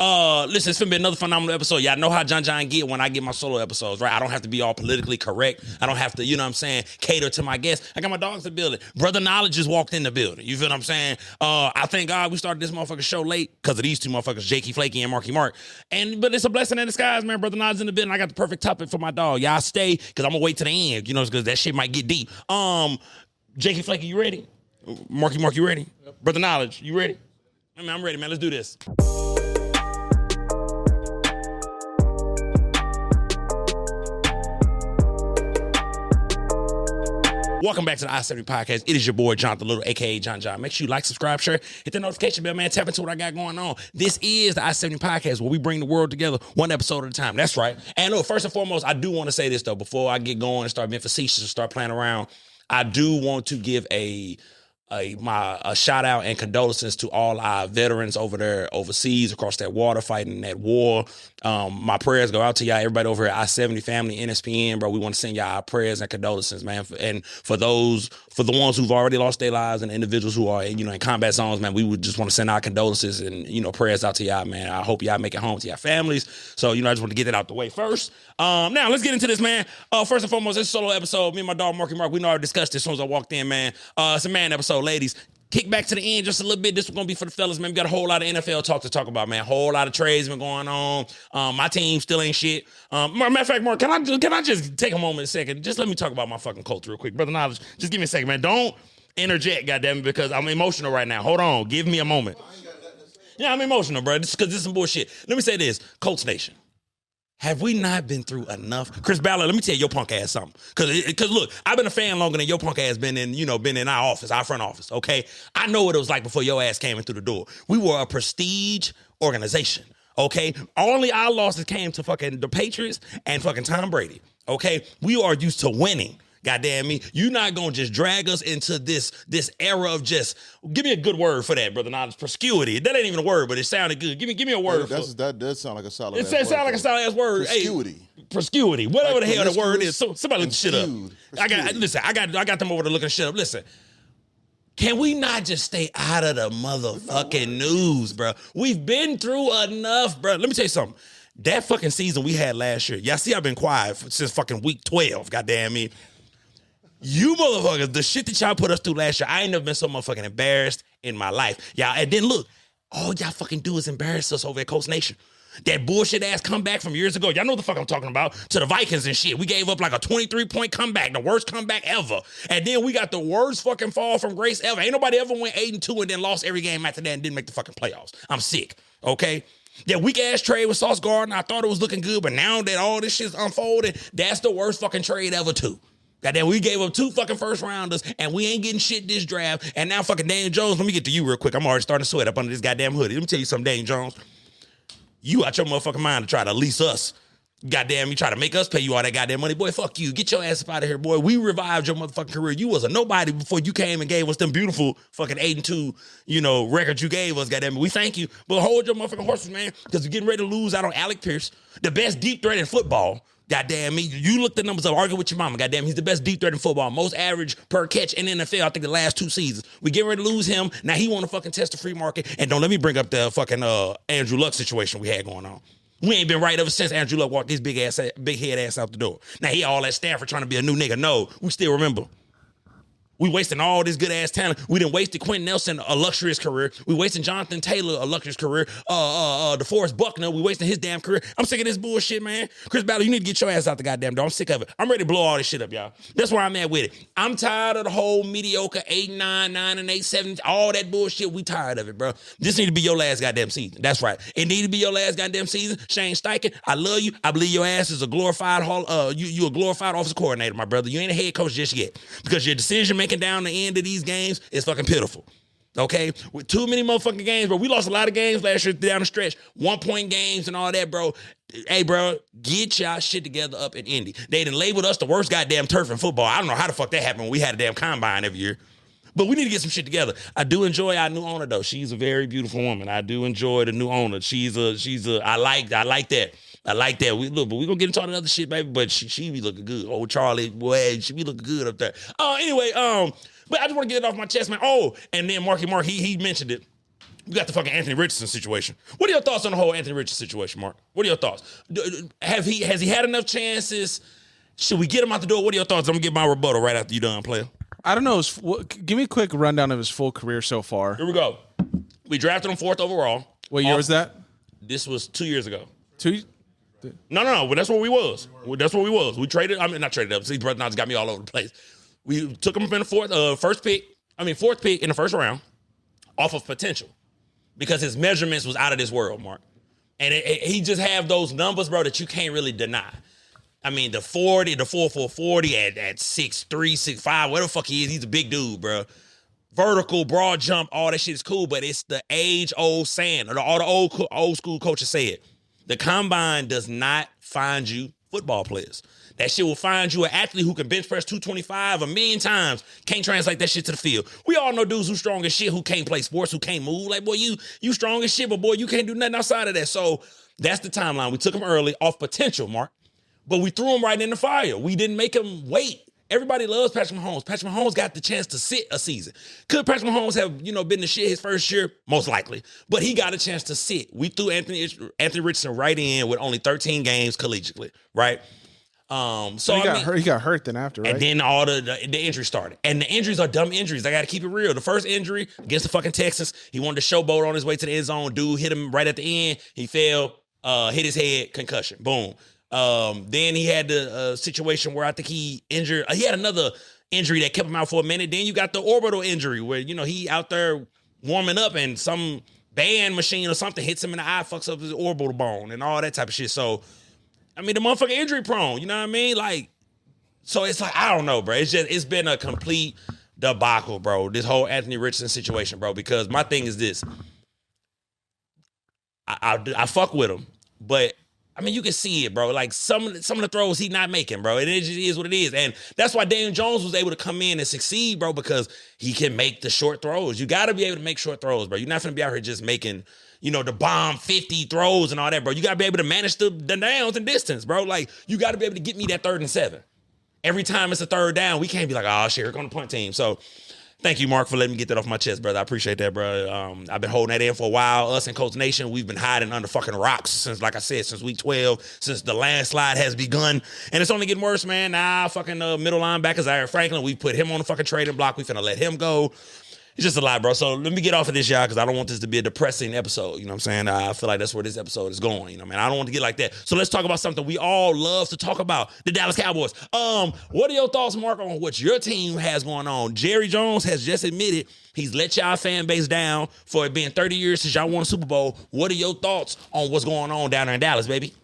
Listen, it's gonna be another phenomenal episode. Y'all know how John get when I get my solo episodes, right? I don't have to be all politically correct. I don't have to, you know what I'm saying, cater to my guests. I got my dogs in the building. Brother Knowledge just walked in the building. You feel what I'm saying? I thank God we started this motherfucking show late because of these two motherfuckers, Jakey Flaky and Marky Mark. But it's a blessing in disguise, man. Brother Knowledge in the building. I got the perfect topic for my dog. Y'all stay because I'm gonna wait to the end, you know, because that shit might get deep. Jakey Flaky, you ready? Marky Mark, you ready? Yep. Brother Knowledge, you ready? I mean, I'm ready, man. Let's do this. Welcome back to the I-70 Podcast. It is your boy, Jonathan Little, a.k.a. John. Make sure you like, subscribe, share, hit the notification bell, man. Tap into what I got going on. This is the I-70 Podcast where we bring the world together one episode at a time. That's right. And look, first and foremost, I do want to say this, though, before I get going and start being facetious and start playing around. I do want to give a shout out and condolences to all our veterans over there overseas across that water fighting that war. My prayers go out to y'all, everybody over here at I-70 family, NSPN, bro. We want to send y'all our prayers and condolences, man. And for the ones who've already lost their lives and the individuals who are, you know, in combat zones, man, we would just want to send our condolences and, you know, prayers out to y'all, man. I hope y'all make it home to your families. So, you know, I just want to get that out the way first. Now let's get into this, man. First and foremost, this solo episode, me and my dog Marky Mark, we know I discussed this as soon as I walked in, man. It's a man episode, ladies. Kick back to the end just a little bit. This is going to be for the fellas, man. We got a whole lot of NFL talk to talk about, man. A whole lot of trades been going on. My team still ain't shit. Matter of fact, Mark, can I just take a moment a second? Just let me talk about my fucking Colts real quick. Brother Knowledge, just give me a second, man. Don't interject, goddammit, because I'm emotional right now. Hold on. Give me a moment. Yeah, I'm emotional, bro. Because this is some bullshit. Let me say this. Colts Nation. Have we not been through enough? Chris Ballard, let me tell your punk ass something. Because look, I've been a fan longer than your punk ass been in our office, our front office, okay? I know what it was like before your ass came in through the door. We were a prestige organization, okay? Only our losses came to fucking the Patriots and fucking Tom Brady, okay? We are used to winning. Goddamn me, you're not gonna just drag us into this era of just. Give me a good word for that, brother. Knowledge, proscuity. That ain't even a word, but it sounded good. Give me a word. That does sound like a solid. It sounds like a solid ass word. Proscuity. Hey, proscuity. Whatever the hell the word is. So somebody look the shit up. Proscuity. I got them over there looking shit up. Listen. Can we not just stay out of the motherfucking news, bro? We've been through enough, bro. Let me tell you something. That fucking season we had last year. Y'all see, I've been quiet since fucking week 12. Goddamn me. You motherfuckers, the shit that y'all put us through last year, I ain't never been so motherfucking embarrassed in my life. Y'all, and then look, all y'all fucking do is embarrass us over at Coast Nation. That bullshit ass comeback from years ago, y'all know what the fuck I'm talking about, to the Vikings and shit. We gave up like a 23-point comeback, the worst comeback ever. And then we got the worst fucking fall from grace ever. Ain't nobody ever went 8-2 and then lost every game after that and didn't make the fucking playoffs. I'm sick, okay? That weak ass trade with Sauce Gardner, I thought it was looking good, but now that all this shit's unfolded, that's the worst fucking trade ever too. Goddamn, we gave up 2 fucking first rounders and we ain't getting shit this draft. And now fucking Daniel Jones, let me get to you real quick. I'm already starting to sweat up under this goddamn hoodie. Let me tell you something, Daniel Jones. You out your motherfucking mind to try to lease us. Goddamn, you try to make us pay you all that goddamn money. Boy, fuck you. Get your ass up out of here, boy. We revived your motherfucking career. You was a nobody before you came and gave us them beautiful fucking 8-2, records you gave us, goddamn. We thank you. But hold your motherfucking horses, man, because we're getting ready to lose out on Alec Pierce, the best deep threat in football. Goddamn me. You look the numbers up, argue with your mama. Goddamn, he's the best deep threat in football. Most average per catch in the NFL, I think the last 2 seasons. We get ready to lose him. Now he want to fucking test the free market. And don't let me bring up the fucking Andrew Luck situation we had going on. We ain't been right ever since Andrew Luck walked his big head ass out the door. Now he all at Stanford trying to be a new nigga. No, we still remember. We wasting all this good ass talent. We done wasted Quentin Nelson, a luxurious career. We wasting Jonathan Taylor, a luxurious career. DeForest Buckner, we wasting his damn career. I'm sick of this bullshit, man. Chris Ballard, you need to get your ass out the goddamn door. I'm sick of it. I'm ready to blow all this shit up, y'all. That's where I'm at with it. I'm tired of the whole mediocre 8-9, 9-8, 7, all that bullshit. We tired of it, bro. This need to be your last goddamn season. That's right. It need to be your last goddamn season. Shane Steichen, I love you. I believe your ass is a glorified you a glorified office coordinator, my brother. You ain't a head coach just yet because your decision making down the end of these games is fucking pitiful. Okay? With too many motherfucking games, bro. We lost a lot of games last year down the stretch. 1-point games and all that, bro. Hey, bro, get y'all shit together up in Indy. They done labeled us the worst goddamn turf in football. I don't know how the fuck that happened when we had a damn combine every year. But we need to get some shit together. I do enjoy our new owner, though. She's a very beautiful woman. I do enjoy the new owner. I like that. I like that. But we gonna get into all the other shit, baby. But she be looking good. Oh, Charlie, boy, she be looking good up there. Anyway, but I just want to get it off my chest, man. Oh, and then Marky Mark, he mentioned it. We got the fucking Anthony Richardson situation. What are your thoughts on the whole Anthony Richardson situation, Mark? What are your thoughts? Has he had enough chances? Should we get him out the door? What are your thoughts? I'm gonna get my rebuttal right after you done, player. I don't know. Give me a quick rundown of his full career so far. Here we go. We drafted him 4th overall. What year was that? This was 2 years ago. No. Well, that's where we was. We traded. I mean, not traded up. See, brother, now just got me all over the place. We took him in the 4th pick in the first round, off of potential, because his measurements was out of this world, Mark. And he just have those numbers, bro, that you can't really deny. I mean, the 4.40 at 6'3", 6'5", whatever the fuck he is, he's a big dude, bro. Vertical, broad jump, all that shit is cool, but it's the age-old saying, or all the old school coaches say it. The combine does not find you football players. That shit will find you an athlete who can bench press 225 a million times. Can't translate that shit to the field. We all know dudes who strong as shit, who can't play sports, who can't move. Like, boy, you strong as shit, but boy, you can't do nothing outside of that. So that's the timeline. We took him early off potential, Mark. But we threw him right in the fire. We didn't make him wait. Everybody loves Patrick Mahomes. Patrick Mahomes got the chance to sit a season. Could Patrick Mahomes have, been the shit his first year? Most likely. But he got a chance to sit. We threw Anthony Richardson right in with only 13 games collegiately, right? He got hurt then after, right? And then all the injuries started. And the injuries are dumb injuries. I got to keep it real. The first injury against the fucking Texans, he wanted to showboat on his way to the end zone. Dude hit him right at the end. He fell, hit his head, concussion. Boom. Then he had the situation where I think he injured. He had another injury that kept him out for a minute. Then you got the orbital injury where, he out there warming up and some band machine or something hits him in the eye, fucks up his orbital bone and all that type of shit. So, I mean, the motherfucker injury prone, you know what I mean? Like, so it's like, I don't know, bro. It's been a complete debacle, bro. This whole Anthony Richardson situation, bro, because my thing is this. I fuck with him, but I mean, you can see it, bro. Like some of the throws he not making, bro. It just is what it is. And that's why Daniel Jones was able to come in and succeed, bro, because he can make the short throws. You got to be able to make short throws, bro. You're not going to be out here just making, the bomb 50 throws and all that, bro. You got to be able to manage the downs and distance, bro. Like, you got to be able to get me that 3rd and 7. Every time it's a 3rd down, we can't be like, oh, shit, here come the punt team. So, thank you, Mark, for letting me get that off my chest, brother. I appreciate that, bro. I've been holding that in for a while. Us and Coach Nation, we've been hiding under fucking rocks since, like I said, since week 12, since the landslide has begun. And it's only getting worse, man. Now, fucking middle linebackers, Aaron Franklin, we put him on the fucking trading block. We finna let him go. It's just a lot, bro. So let me get off of this, y'all, because I don't want this to be a depressing episode. You know what I'm saying? I feel like that's where this episode is going. Man? I don't want to get like that. So let's talk about something we all love to talk about, the Dallas Cowboys. What are your thoughts, Mark, on what your team has going on? Jerry Jones has just admitted he's let y'all fan base down for it being 30 years since y'all won a Super Bowl. What are your thoughts on what's going on down there in Dallas, baby?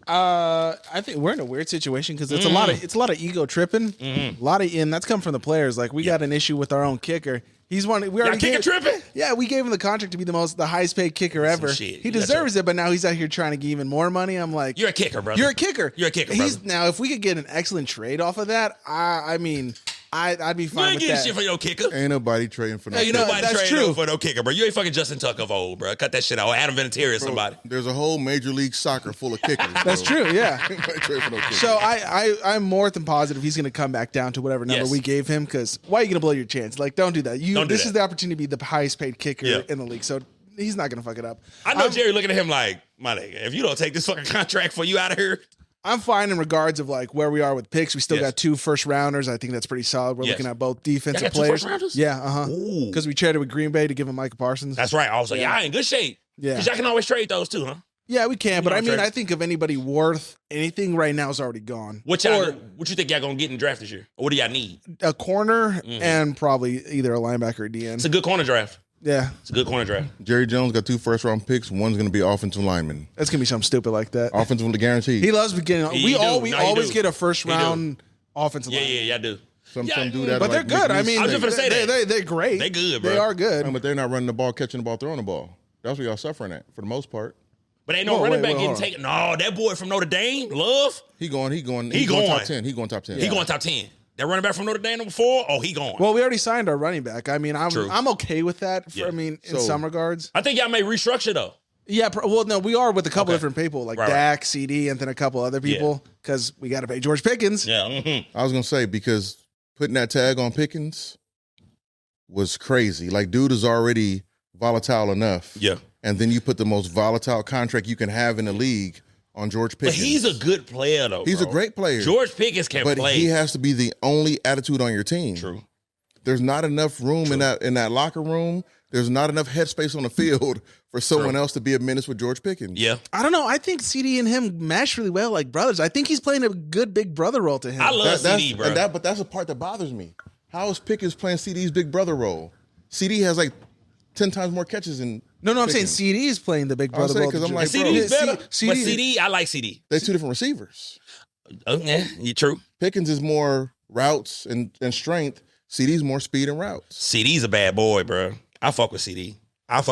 I think we're in a weird situation because it's a lot of ego tripping. A lot of, and that's come from the players. Like we got an issue with our own kicker. He's one. We already kicker tripping. Yeah, we gave him the contract to be the highest paid kicker ever. He deserves it, but now he's out here trying to get even more money. I'm like, you're a kicker, brother. You're a kicker. Brother. Now, if we could get an excellent trade off of that, I mean, I'd be fine with that. You ain't getting shit for your kicker. Ain't nobody trading for no kicker. That's true. For no kicker, bro. You ain't fucking Justin Tucker of old, bro. Cut that shit out. Adam Vinatieri or somebody. There's a whole Major League Soccer full of kickers. That's true, yeah. Nobody trade for no kicker. So I'm more than positive he's going to come back down to whatever number we gave him because why are you going to blow your chance? Like, don't do that. This is the opportunity to be the highest paid kicker in the league. So he's not going to fuck it up. I know Jerry looking at him like, my nigga, if you don't take this fucking contract for you out of here. I'm fine in regards of like where we are with picks. We still got 2 first rounders. I think that's pretty solid. We're looking at both defensive players. 2 first rounders? Yeah, because we traded with Green Bay to give him Micah Parsons. That's right. I was like, y'all in good shape. Yeah. Because y'all can always trade those too, huh? Yeah, we can. But I mean, I think if anybody worth anything right now is already gone. What you think y'all gonna get in the draft this year? Or what do y'all need? A corner and probably either a linebacker or DN. It's a good corner draft. Yeah. It's a good corner draft. Jerry Jones got 2 first-round picks. One's going to be offensive lineman. That's going to be something stupid like that. Offensive guaranteed. He loves beginning. We always get a first-round offensive lineman. Yeah, I do. Some do that. But they're good. I mean, I was just going to say that. They're great. They're good, bro. They are good. No, but they're not running the ball, catching the ball, throwing the ball. That's what y'all suffering at, for the most part. But ain't no running back getting taken. No, that boy from Notre Dame, Love. He going top 10. He going top 10. He going top 10. That running back from Notre Dame number 4, he gone. Well, we already signed our running back. I mean, I'm okay with that. In some regards. I think y'all may restructure though. Yeah, well, no, we are with a couple different people like Dak, CD, and then a couple other people because we got to pay George Pickens. Yeah, I was gonna say because putting that tag on Pickens was crazy. Like, dude is already volatile enough. Yeah. And then you put the most volatile contract you can have in the league on George Pickens. But he's a good player, though. He's a great player. George Pickens can play. But he has to be the only attitude on your team. True. There's not enough room in that locker room. There's not enough headspace on the field for someone else to be a menace with George Pickens. Yeah. I don't know. I think CD and him mesh really well like brothers. I think he's playing a good big brother role to him. I love CD, bro. But that's the part that bothers me. How is Pickens playing CD's big brother role? CD has like 10 times more catches than No, I'm Pickens. saying CD is playing the big brother role. Because I'm like, CD's bro, better. But CD, I like CD. they're two different receivers. Yeah, you true. Pickens is more routes and strength. CD's more speed and routes. CD's a bad boy, bro. I fuck with CD. I ain't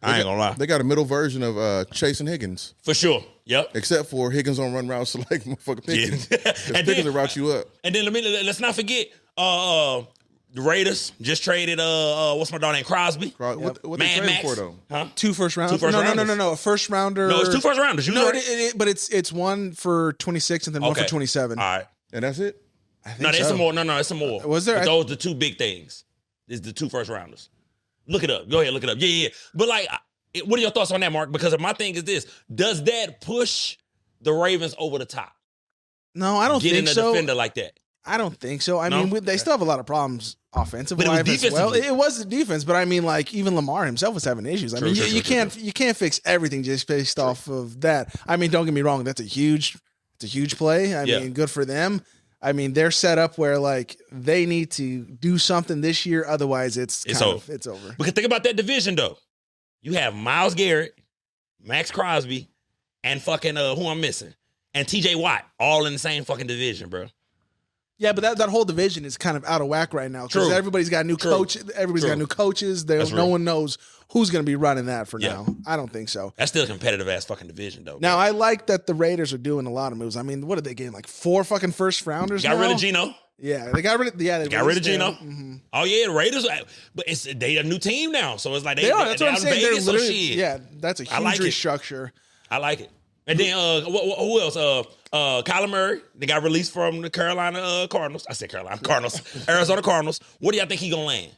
gonna lie. They got a middle version of Chase and Higgins. For sure. Yep. Except for Higgins don't run routes like motherfucking Pickens. And Pickens will route you up. And then let's not forget the Raiders just traded what's my dog name? Crosby. What they Mad traded Max. for though? Huh? 2 first rounders. Two first rounders. No. A first rounder. No, it's 2 first rounders. You No, right. but it's one for 26 and then one for 27. All right. And that's it? I think No, there's so. some more. No, it's some more. Was there? But those are the 2 big things. Is the 2 first rounders. Look it up. Go ahead, look it up. Yeah. But like, what are your thoughts on that, Mark? Because my thing is this: does that push the Ravens over the top? No, I don't Getting think a so. defender like that. I don't think so. I No? mean, they still have a lot of problems offensively But it was as well. defensively. It was the defense, but I mean, like even Lamar himself was having issues. I mean, you can't fix everything just based off of that. I mean, don't get me wrong, it's a huge play. I mean, good for them. I mean, they're set up where like they need to do something this year, otherwise it's over. It's over. Because think about that division though. You have Myles Garrett, Max Crosby, and fucking who I'm missing, and TJ Watt, all in the same fucking division, bro. Yeah, but that whole division is kind of out of whack right now because everybody's got new coach. Everybody's got new coaches. No one knows who's going to be running that for now. I don't think so. That's still a competitive ass fucking division though. Now I like that the Raiders are doing a lot of moves. I mean, what did they get? Like 4 fucking first rounders. Got rid of Geno. Yeah, they got rid of. Yeah, they got rid of Geno. Mm-hmm. Oh yeah, the Raiders. But they a new team now, so it's like they are. That's what I'm saying. They're Vegas, literally. Yeah, that's a huge restructure. I like it. And then who else? Kyler Murray. They got released from the Carolina Cardinals. I said Carolina Cardinals. Arizona Cardinals. What do y'all think he gonna land?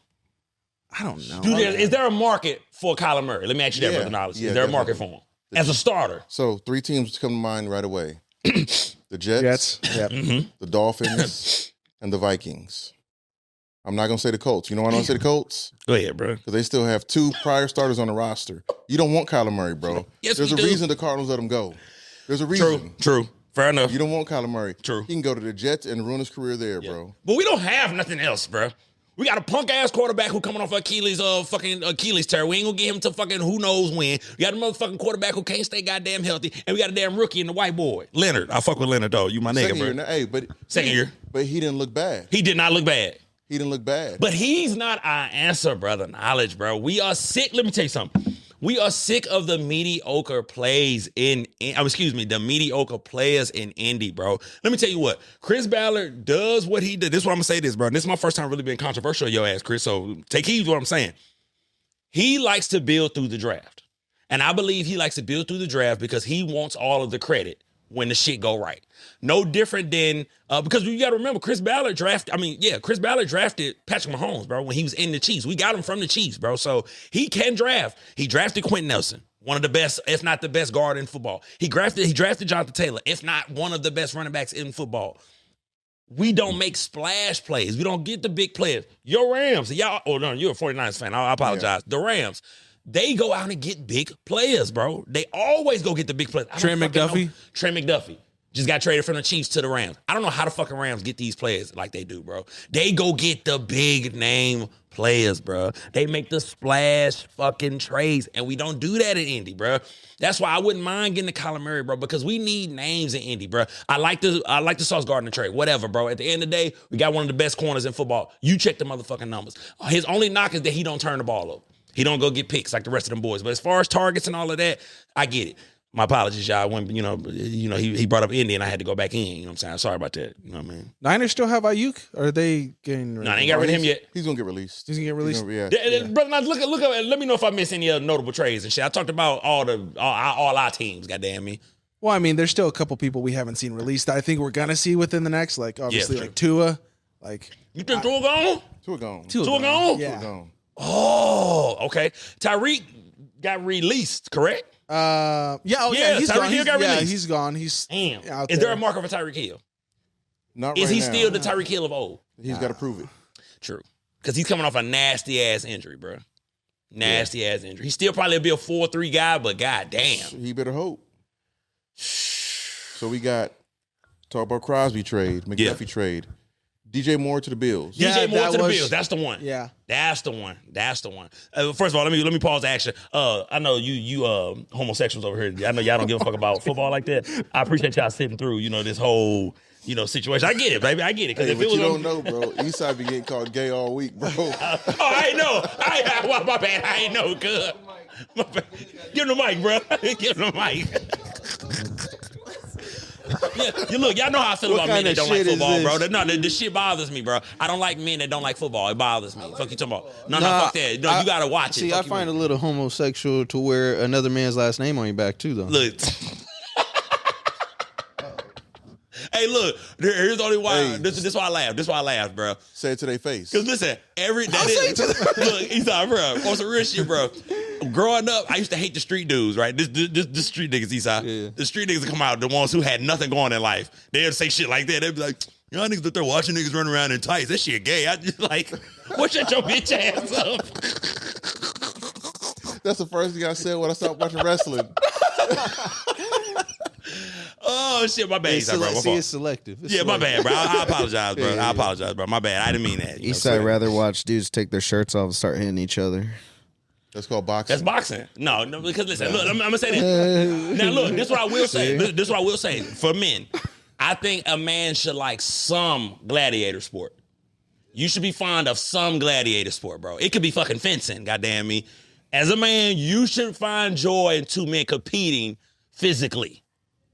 I don't know. Is there a market for Kyler Murray? Let me ask you that, Brother Knowledge. Is there a market for him as a starter? So 3 teams come to mind right away: the Jets, the Dolphins, and the Vikings. I'm not gonna say the Colts. You know why I don't say the Colts? Go ahead, bro. Because they still have 2 prior starters on the roster. You don't want Kyler Murray, bro. Yes, There's a reason the Cardinals let him go. There's a reason. True. Fair enough. You don't want Kyler Murray. True. He can go to the Jets and ruin his career there, bro. But we don't have nothing else, bro. We got a punk ass quarterback who coming off Achilles tear. We ain't gonna get him to fucking who knows when. We got a motherfucking quarterback who can't stay goddamn healthy, and we got a damn rookie in the white boy, Leonard. I fuck with Leonard though. You my nigga, bro. Second year. But he didn't look bad. He did not look bad. He didn't look bad. But he's not our answer, brother. Knowledge, bro. We are sick. Let me tell you something. We are sick of the mediocre plays the mediocre players in Indy, bro. Let me tell you what. Chris Ballard does what he did. This is what I'm going to say this, bro. And this is my first time really being controversial in your ass, Chris. So take heed to what I'm saying. He likes to build through the draft. And I believe he likes to build through the draft because he wants all of the credit when the shit go right. No different than, because you got to remember, Chris Ballard drafted Patrick Mahomes, bro, when he was in the Chiefs. We got him from the Chiefs, bro. So he can draft. He drafted Quentin Nelson, one of the best, if not the best guard in football. He drafted Jonathan Taylor, if not one of the best running backs in football. We don't make splash plays. We don't get the big players. Your Rams, you're a 49ers fan. I apologize. Yeah. The Rams, they go out and get big players, bro. They always go get the big players. Trent McDuffie just got traded from the Chiefs to the Rams. I don't know how the fucking Rams get these players like they do, bro. They go get the big name players, bro. They make the splash fucking trades, and we don't do that in Indy, bro. That's why I wouldn't mind getting the Kyler Murray, bro, because we need names in Indy, bro. I like the Sauce Gardner trade, whatever, bro. At the end of the day, we got one of the best corners in football. You check the motherfucking numbers. His only knock is that he don't turn the ball over. He don't go get picks like the rest of them boys. But as far as targets and all of that, I get it. My apologies, y'all. When he brought up Indy and I had to go back in. You know what I'm saying? Sorry about that. You know what I mean? Niners still have Ayuk? Or are they getting rid of him? No, they ain't got rid of him yet. He's gonna get released. He's gonna get released. Brother, now look up. Let me know if I miss any other notable trades and shit. I talked about all our teams. Goddamn me. Well, I mean, there's still a couple people we haven't seen released. I think we're gonna see within the next, like obviously, like Tua. Like you think Tua gone? Tua gone. Tua gone? Yeah. Tua gone. Oh, okay. Tyreek got released, correct? Yeah, he's Tyreek gone. Hill got released. He's gone. He's Damn. out Is there. there a marker for Tyreek Hill? Not Is right he now. still the Tyreek Hill of old? He's got to prove it. True. Because he's coming off a nasty-ass injury, bro. Nasty-ass injury. He still probably be a 4-3 guy, but goddamn. He better hope. So we got, talk about Crosby trade, McDuffie trade. DJ Moore to the Bills. DJ Moore to the Bills. That's the one. Yeah. That's the one. First of all, let me pause the action. I know you homosexuals over here. I know y'all don't give a fuck about football like that. I appreciate y'all sitting through, this whole, situation. I get it, baby. I get it. Hey, but you don't know, bro. Eastside be getting called gay all week, bro. I ain't know. Well, my bad. I ain't know. Good. My bad. Give him the mic, bro. Give him the mic. Look, y'all know how I feel about men that don't like football, bro. No, the shit bothers me, bro. I don't like men that don't like football. It bothers me. Fuck you talking about? No, fuck that. No, you gotta watch it. See, I find it a little homosexual to wear another man's last name on your back too, though. Look. Hey, look. Here's the only why. Hey. This is why I laugh. This is why I laugh, bro. Say it to their face. Because listen, look, he's like, bro, on some real shit, bro. Growing up, I used to hate the street dudes, right? This street niggas, Eastside. Yeah. The street niggas that come out, the ones who had nothing going in life. They'd say shit like that. They'd be like, y'all niggas that they're watching niggas run around in tights. That shit gay. I just like, what shut your bitch ass up? That's the first thing I said when I stopped watching wrestling. Oh shit, my bad, Eastside, bro. My See, fault. it's selective. It's My selective. bad, bro. I apologize, bro. Yeah. I apologize, bro. My bad. I didn't mean that. You know what I'm Eastside saying? rather watch dudes take their shirts off and start hitting each other. That's called boxing. That's boxing. No, because listen, look, I'm gonna say this. Now, look, this is what I will say. This is what I will say. For men, I think a man should like some gladiator sport. You should be fond of some gladiator sport, bro. It could be fucking fencing, goddamn me. As a man, you should find joy in two men competing physically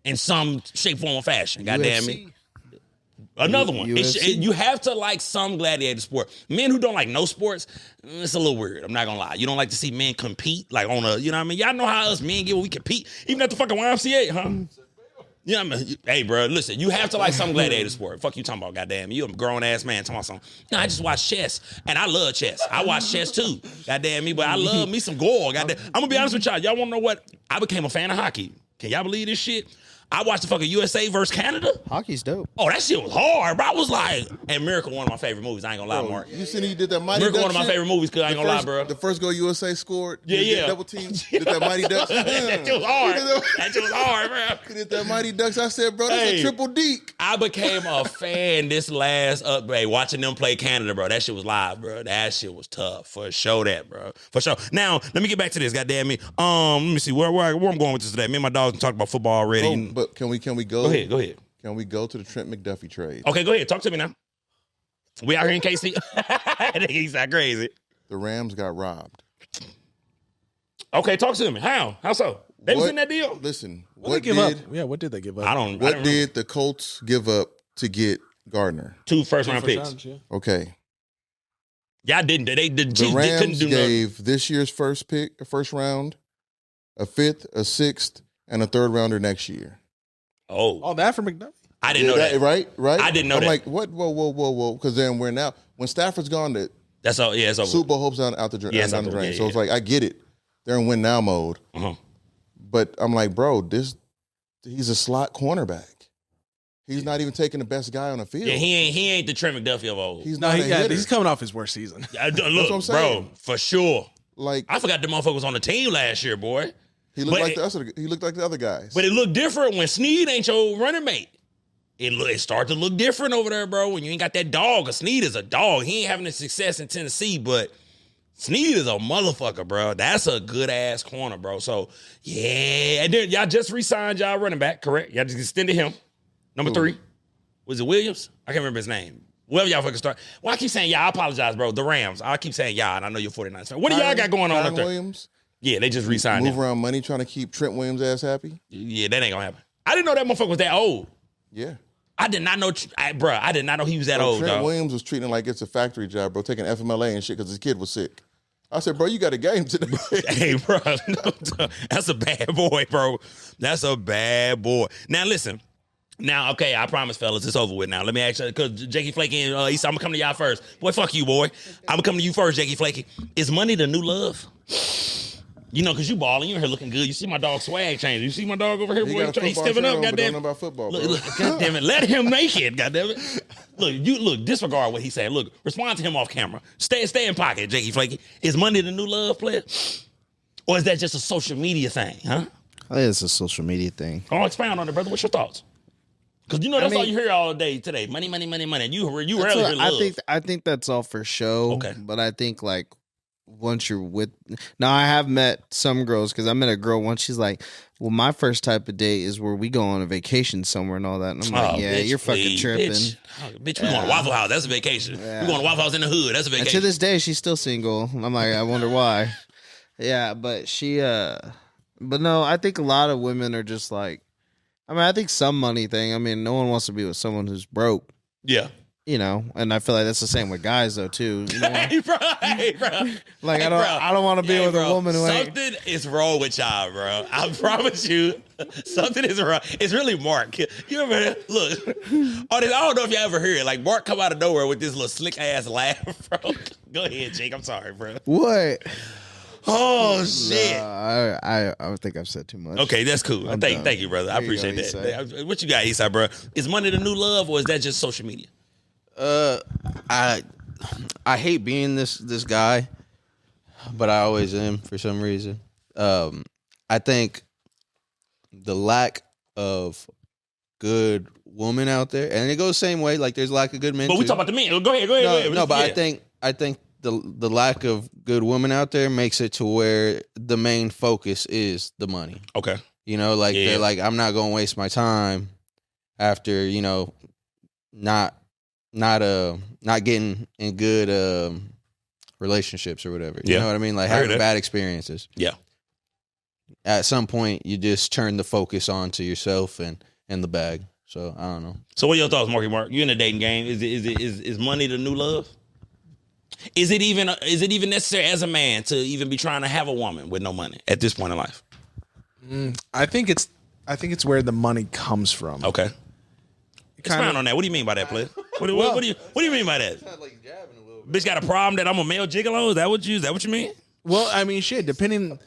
in some shape, form, or fashion. Goddamn me. Another one. You have to like some gladiator sport. Men who don't like no sports, it's a little weird. I'm not gonna lie. You don't like to see men compete like on a, you know what I mean? Y'all know how us men get when we compete, even at the fucking YMCA, huh? You know what I mean? Hey, bro, listen, you have to like some gladiator sport. Fuck you talking about, goddamn. You a grown ass man talking about something. No, I just watch chess, and I love chess. I watch chess too, goddamn me, but I love me some gore, goddamn. I'm gonna be honest with y'all. Y'all wanna know what? I became a fan of hockey. Can y'all believe this shit? I watched the fucking USA versus Canada. Hockey's dope. Oh, that shit was hard, bro. I was like, and Miracle, one of my favorite movies. I ain't gonna lie, Mark. You seen he did that Mighty Miracle, Ducks one of my shit? favorite movies, cause I ain't gonna lie, bro. The first goal USA scored. Yeah, he did yeah. Double team. Did that Mighty Ducks. That shit was hard. That shit was hard, bro. He did that Mighty Ducks. I said, bro, that's Hey. a triple deke. I became a fan this last upgrade, watching them play Canada, bro. That shit was live, bro. That shit was tough. For sure that, bro. For sure. Now, let me get back to this, goddamn me. Let me see where I'm going with this today. Me and my dogs talked about football already. Oh, but can we go? Go ahead. Can we go to the Trent McDuffie trade? Okay, go ahead. Talk to me now. We out here in KC. He's not crazy. The Rams got robbed. Okay, talk to me. How? How so? They was in that deal? Listen, What did they give up? Yeah, what did they give up? I don't What remember. did the Colts give up to get Gardner? 2 first-round picks. Okay. Y'all didn't. The The Chiefs couldn't Rams do nothing. gave this year's first round, a 5th, a 6th, and a 3rd rounder next year. Oh, that for McDuffie? I didn't know that. Right? I didn't know I'm that. like, what? Whoa. Because then we're now, when Stafford's gone, the That's all. Yeah, it's over. Super Bowl hopes out the drain. Yeah, it's out the- drain. yeah, So it's yeah. like, I get it. They're in win now mode. Uh-huh. But I'm like, bro, he's a slot cornerback. He's not even taking the best guy on the field. Yeah, he ain't the Trent McDuffie of old. He's No, not a hitter. he's coming off his worst season. Look, what I'm saying. bro, for sure. Like, I forgot the motherfucker was on the team last year, boy. he looked but like the other guys. But it looked different when Snead ain't your running mate. It started to look different over there, bro, when you ain't got that dog. Cause Snead is a dog. He ain't having the success in Tennessee, but Snead is a motherfucker, bro. That's a good-ass corner, bro. So, yeah. And then y'all just re-signed y'all running back, correct? Y'all just extended him. Number 3. Was it Williams? I can't remember his name. Whoever y'all fucking start. Well, I keep saying y'all. I apologize, bro. The Rams. I keep saying y'all, and I know you're 49ers fan. What do y'all got going on up there? Williams, Yeah, they just re-signed move him. around money trying to keep Trent Williams' ass happy. Yeah, that ain't gonna happen. I didn't know that motherfucker was that old. Yeah. I did not know, bro. I did not know he was that old, Trent dog. Williams was treating it like it's a factory job, bro, taking FMLA and shit because his kid was sick. I said, bro, you got a game today. Hey, bro, that's a bad boy, bro. That's a bad boy. Now, listen, Now, okay, I promise, fellas, it's over with now. Let me ask you, because Jakey Flaky and Issa, I'm going to come to y'all first. Boy, fuck you, boy. I'm going to come to you first, Jakey Flaky. Is money the new love? You know, because you balling, you're here looking good. You see my dog swag change. You see my dog over here, boy? He's stepping up, goddamn. Don't know about football, bro. Look, goddamn it. Let him make it, goddamn it. Look, disregard what he said. Look, respond to him off camera. Stay in pocket, Jakey Flaky. Is money the new love, player? Or is that just a social media thing, huh? I think it's a social media thing. I'll expound on it, brother. What's your thoughts? Because you know that's all you hear all day today. Money, money, money, money. You rarely hear love. I think that's all for show. Okay. But I think like once you're with now, I have met some girls because I met a girl once. She's like, "Well, my first type of date is where we go on a vacation somewhere and all that." And I'm like, "Yeah, bitch, you're fucking tripping, bitch. We going to Waffle House. That's a vacation. Yeah. We going to Waffle House in the hood. That's a vacation." And to this day, she's still single. I'm like, I wonder why. Yeah, but she, but no, I think a lot of women are just like, I mean, I think some money thing. I mean, no one wants to be with someone who's broke. Yeah. You know, and I feel like that's the same with guys though too. You know? Hey, bro. Like I don't want to be with a woman who ain't. Something is wrong with y'all, bro. I promise you, something is wrong. It's really Mark. You ever look? I don't know if you ever heard it. Like Mark come out of nowhere with this little slick ass laugh, bro. Go ahead, Jake. I'm sorry, bro. What? Oh shit. I think I've said too much. Okay, that's cool. Thank you, brother. I appreciate that. What you got, Esai, bro? Is money the new love, or is that just social media? I hate being this guy, but I always am for some reason. I think the lack of good women out there, and it goes the same way. Like there's lack of good men. But we talk about the men. Go ahead. No, but I think the lack of good women out there makes it to where the main focus is the money. Okay. You know, like they're like, I'm not gonna waste my time after, you know, not getting in good relationships or whatever. You know what I mean? Like having bad experiences. Yeah. At some point you just turn the focus on to yourself and the bag. So I don't know. So what are your thoughts, Marky Mark? You in the dating game. Is money the new love? Is it even necessary as a man to even be trying to have a woman with no money at this point in life? I think it's where the money comes from. Okay. Expound on that. What do you mean by that, player? What do you mean by that? Bitch got a problem that I'm a male gigolo? Is that what you mean? Well, I mean, shit. Depending.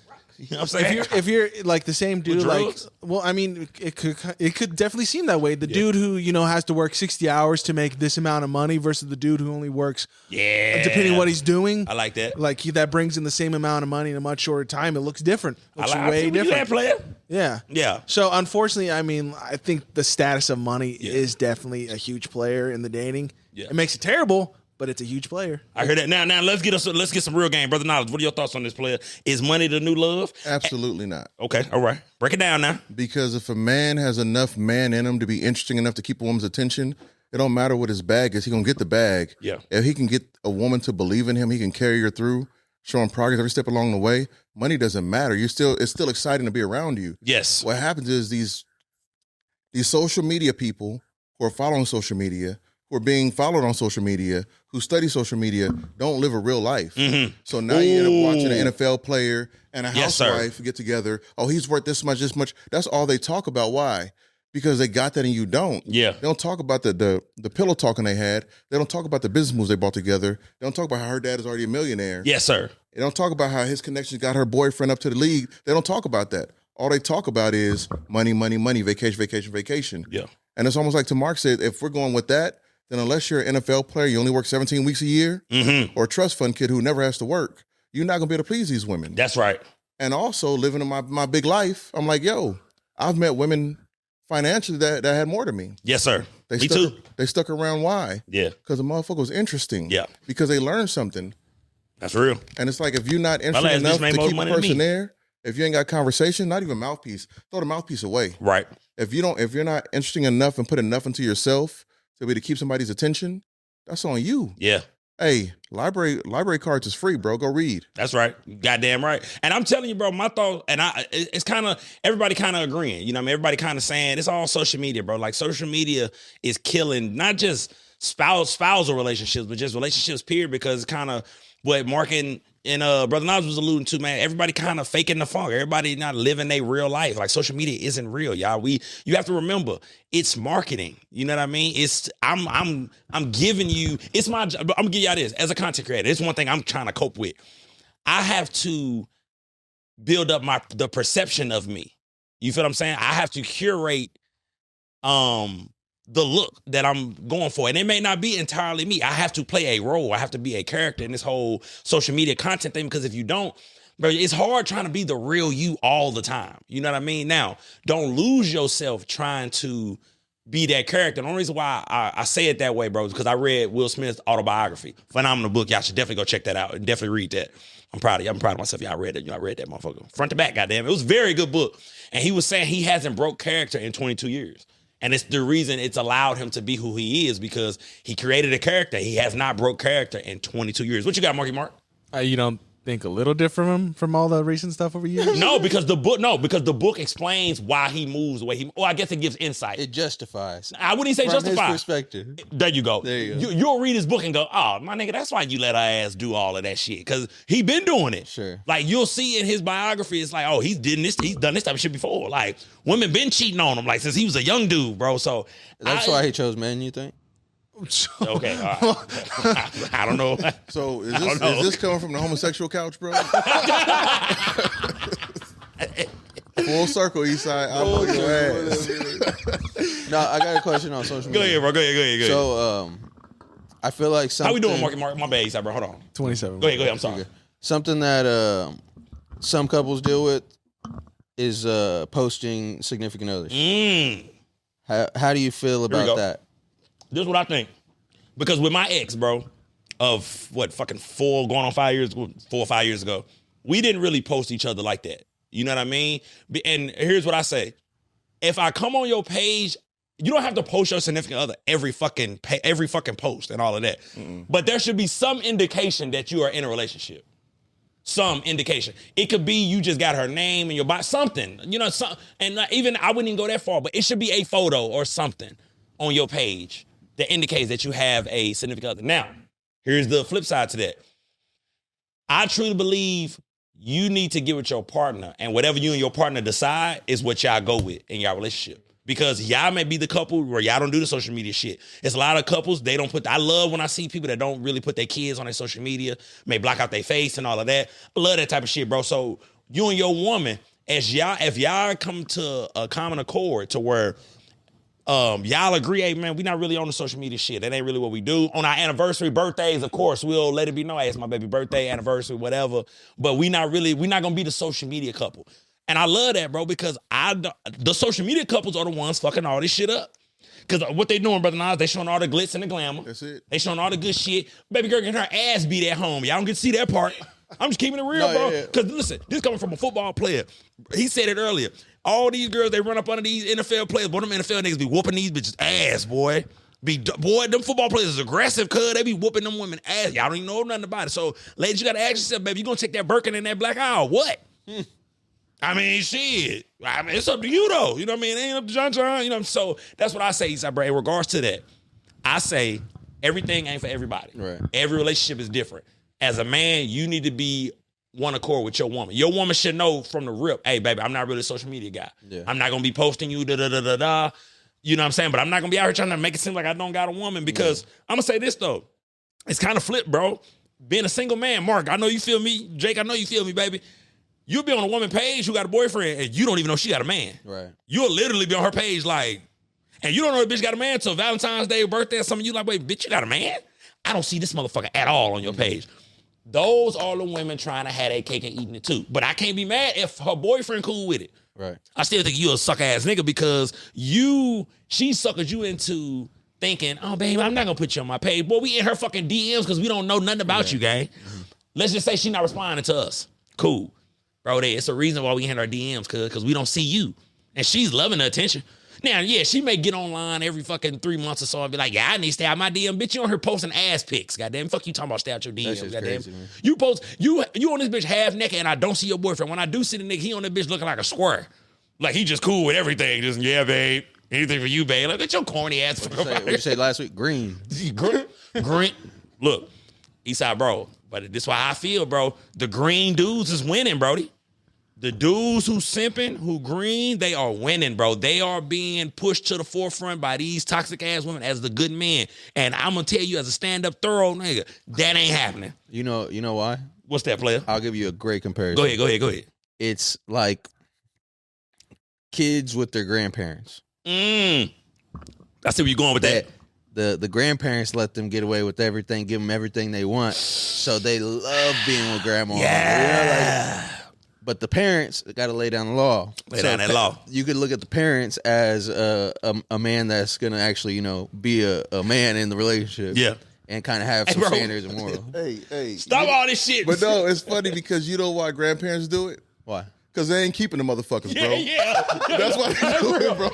You know what I'm saying? If you're like the same dude, like, drugs? well, I mean, it could definitely seem that way. The dude who has to work 60 hours to make this amount of money versus the dude who only works, depending on what he's doing. I like that. Like that brings in the same amount of money in a much shorter time. It looks different. Looks way different. That player. Yeah. Yeah. So unfortunately, I mean, I think the status of money is definitely a huge player in the dating. Yeah. It makes it terrible, but it's a huge player. I heard that. Now let's get some real game, brother. Knowledge. What are your thoughts on this player? Is money the new love? Absolutely not. Okay, all right. Break it down now. Because if a man has enough man in him to be interesting enough to keep a woman's attention, it don't matter what his bag is. He gonna get the bag. Yeah. If he can get a woman to believe in him, he can carry her through, showing progress every step along the way. Money doesn't matter. It's still exciting to be around you. Yes. What happens is these social media people who are following social media, who are being followed on social media, who study social media, don't live a real life. Mm-hmm. So now you end up watching an NFL player and a housewife get together. Oh, he's worth this much. That's all they talk about. Why? Because they got that and you don't. Yeah. They don't talk about the pillow talking they had. They don't talk about the business moves they bought together. They don't talk about how her dad is already a millionaire. Yes, sir. They don't talk about how his connections got her boyfriend up to the league. They don't talk about that. All they talk about is money, money, money, vacation, vacation, vacation. Yeah. And it's almost like to Mark said, if we're going with that, then unless you're an NFL player, you only work 17 weeks a year, or a trust fund kid who never has to work, you're not going to be able to please these women. That's right. And also living in my big life, I'm like, yo, I've met women financially that had more than me. Yes, sir. Me too. too. They stuck around. Why? Yeah. Because the motherfucker was interesting. Yeah. Because they learned something. That's real. And it's like, if you're not interesting enough to keep a person there, if you ain't got conversation, not even mouthpiece, throw the mouthpiece away. Right. If you're not interesting enough and put enough into yourself to be to keep somebody's attention, that's on you. Yeah. Hey, library cards is free, bro. Go read. That's right. Goddamn right. And I'm telling you, bro, my thought, and it's kind of, everybody kind of agreeing. You know what I mean? Everybody kind of saying, it's all social media, bro. Like, social media is killing not just spousal relationships, but just relationships, period, because it's kind of what Mark and and Brother Nas was alluding to, man, everybody kind of faking the funk. Everybody not living their real life. Like social media isn't real, y'all. You have to remember, it's marketing. You know what I mean? I'm giving you, it's my job. I'm gonna give y'all this as a content creator. It's one thing I'm trying to cope with. I have to build up the perception of me. You feel what I'm saying? I have to curate the look that I'm going for. And it may not be entirely me. I have to play a role. I have to be a character in this whole social media content thing, because if you don't, bro, it's hard trying to be the real you all the time. You know what I mean? Now, don't lose yourself trying to be that character. The only reason why I say it that way, bro, is because I read Will Smith's autobiography. Phenomenal book. Y'all should definitely go check that out and definitely read that. I'm proud of you. I'm proud of myself. Y'all read it. I read that motherfucker. Front to back, goddamn. It was a very good book. And he was saying he hasn't broke character in 22 years. And it's the reason it's allowed him to be who he is, because he created a character. He has not broke character in 22 years. What you got, Marky Mark? You don't think a little different from all the recent stuff over years? No, because the book explains why he moves the way he. Well, I guess it gives insight. It justifies. I wouldn't even say From justify. his perspective. There you go. There you go. You'll read his book and go, oh, my nigga, that's why you let our ass do all of that shit. Because he been doing it. Sure. Like, you'll see in his biography, it's like, oh, he's done this type of shit before. Like, women been cheating on him, like, since he was a young dude, bro. So That's why he chose men, you think? Okay, all right. I don't know. So is this coming from the homosexual couch, bro? Full circle, Eastside. I'll blow your ass. No, I got a question on social media. Go ahead, bro. Go ahead. So, I feel like something. How we doing, Marky Mark? My bad, Eastside, bro. Hold on. 27. Go ahead. I'm sorry. Something that some couples deal with is posting significant others. How do you feel about that? This is what I think. Because with my ex, bro, of what, fucking 4 or 5 years ago, we didn't really post each other like that. You know what I mean? And here's what I say. If I come on your page, you don't have to post your significant other every fucking post and all of that. But there should be some indication that you are in a relationship. Some indication. It could be you just got her name and your body, something. You know, and even I wouldn't even go that far, but it should be a photo or something on your page that indicates that you have a significant other. Now, here's the flip side to that. I truly believe you need to get with your partner, and whatever you and your partner decide is what y'all go with in your relationship. Because y'all may be the couple where y'all don't do the social media shit. It's a lot of couples, they don't I love when I see people that don't really put their kids on their social media, may block out their face and all of that. I love that type of shit, bro. So you and your woman, if y'all come to a common accord to where y'all agree, hey man, we not really on the social media shit. That ain't really what we do. On our anniversary, birthdays, of course, we'll let it be known, hey, it's my baby birthday, anniversary, whatever. But we're not gonna be the social media couple. And I love that, bro, because the social media couples are the ones fucking all this shit up. Because what they doing, Brother Nas, they showing all the glitz and the glamour. That's it. They showing all the good shit. Baby girl getting her ass beat at home. Y'all don't get to see that part. I'm just keeping it real, bro. Because listen, this coming from a football player. He said it earlier. All these girls, they run up under these NFL players. Boy, them NFL niggas be whooping these bitches ass, boy. Boy, them football players is aggressive, cuz they be whooping them women ass. Y'all don't even know nothing about it. So, ladies, you got to ask yourself, baby, you going to take that Birkin and that black eye or what? I mean, shit. I mean, it's up to you, though. You know what I mean? It ain't up to John. You know, so that's what I say, bro. In regards to that, I say everything ain't for everybody. Right. Every relationship is different. As a man, you need to be one accord with your woman. Your woman should know from the rip, hey, baby, I'm not really a social media guy. Yeah. I'm not going to be posting you, da-da-da-da-da. You know what I'm saying? But I'm not going to be out here trying to make it seem like I don't got a woman because I'm going to say this, though. It's kind of flipped, bro. Being a single man, Mark, I know you feel me. Jake, I know you feel me, baby. You'll be on a woman page who got a boyfriend and you don't even know she got a man. Right. You'll literally be on her page like, and you don't know the bitch got a man till Valentine's Day or birthday or something. You like, wait, bitch, you got a man? I don't see this motherfucker at all on your page. Those are the women trying to have their cake and eating it too. But I can't be mad if her boyfriend cool with it. Right. I still think you a suck ass nigga because she suckered you into thinking, oh babe, I'm not gonna put you on my page. Boy, we in her fucking DMs because we don't know nothing about you, gang. Let's just say she not responding to us. Cool. Bro, it's a reason why we in our DMs, because we don't see you. And she's loving the attention. Now, yeah, she may get online every fucking 3 months or so and be like, yeah, I need to stay out my DM. Bitch, you on here posting ass pics. Goddamn, fuck you talking about stay out your DMs. Goddamn. Crazy, man. You post, you on this bitch half naked and I don't see your boyfriend. When I do see the nigga, he on that bitch looking like a square. Like he just cool with everything. Just, yeah, babe. Anything for you, babe. Like, get your corny ass. What you say last week? Green. Green. Look, Eastside, bro, But this is why I feel, bro. The green dudes is winning, Brody. The dudes who simping, who green, they are winning, bro. They are being pushed to the forefront by these toxic ass women as the good men. And I'm gonna tell you, as a stand-up thorough nigga, that ain't happening. You know why? What's that, player? I'll give you a great comparison. Go ahead. It's like kids with their grandparents. I see where you're going with that. The grandparents let them get away with everything, give them everything they want, so they love being with grandma. Yeah. But the parents got to lay down the law. Lay down that law. You could look at the parents as a man that's going to actually, be a man in the relationship. Yeah. And kind of have some standards and morals. Hey. Stop all this shit. But no, it's funny because you know why grandparents do it? Why? Because they ain't keeping the motherfuckers, bro. Yeah. That's why they do it, bro.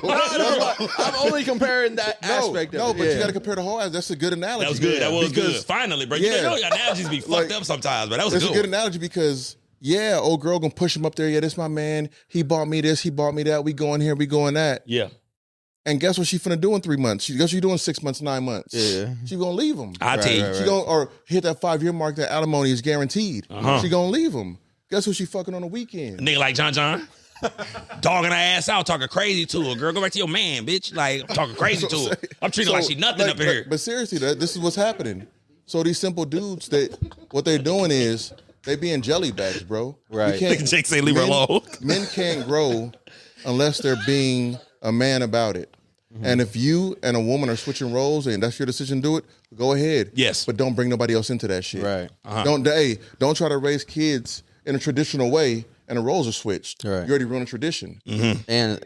I'm only comparing that aspect of it. No, but you got to compare the whole ass. That's a good analogy. That was good. That was good. Finally, bro. You know your analogies be fucked up sometimes, but that was It's good. a good analogy because, old girl gonna push him up there. Yeah, this my man. He bought me this. He bought me that. We going here. We going that. Yeah. And guess what she finna do in 3 months? Guess what she doing 6 months, 9 months? Yeah. She gonna leave him. I tell you. She gonna or hit that 5-year mark. That alimony is guaranteed. She gonna leave him. Guess who she fucking on the weekend? A nigga like John. Dogging her ass out, talking crazy to her. Girl, go back to your man, bitch. Like, I'm talking crazy to her. I'm treating her like she nothing up in here. But seriously, this is what's happening. So these simple dudes, what they're doing is they being jelly bags, bro. Right. Jake say leave her alone. Men can't grow unless they're being a man about it. And if you and a woman are switching roles and that's your decision to do it, go ahead. Yes. But don't bring nobody else into that shit. Right. Don't try to raise kids in a traditional way and the roles are switched. Right. You already ruined a tradition. And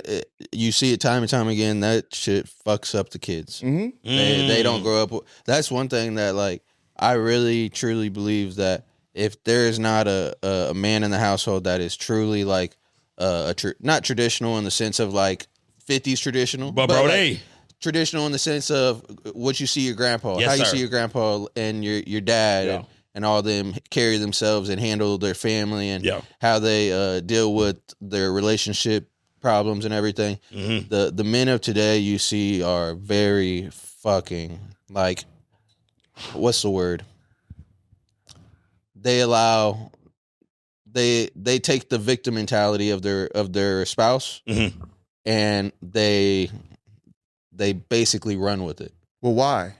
you see it time and time again. That shit fucks up the kids. They don't grow up. That's one thing that, like, I really truly believe that if there is not a man in the household that is truly like not traditional in the sense of like 50s traditional, But bro, like, traditional in the sense of what you see your grandpa, Yes, how you sir. see your grandpa and your dad Yeah. and all them carry themselves and handle their family and Yeah. how they deal with their relationship problems and everything. The men of today you see are very fucking like, what's the word? They take the victim mentality of their spouse and they basically run with it. Well, why?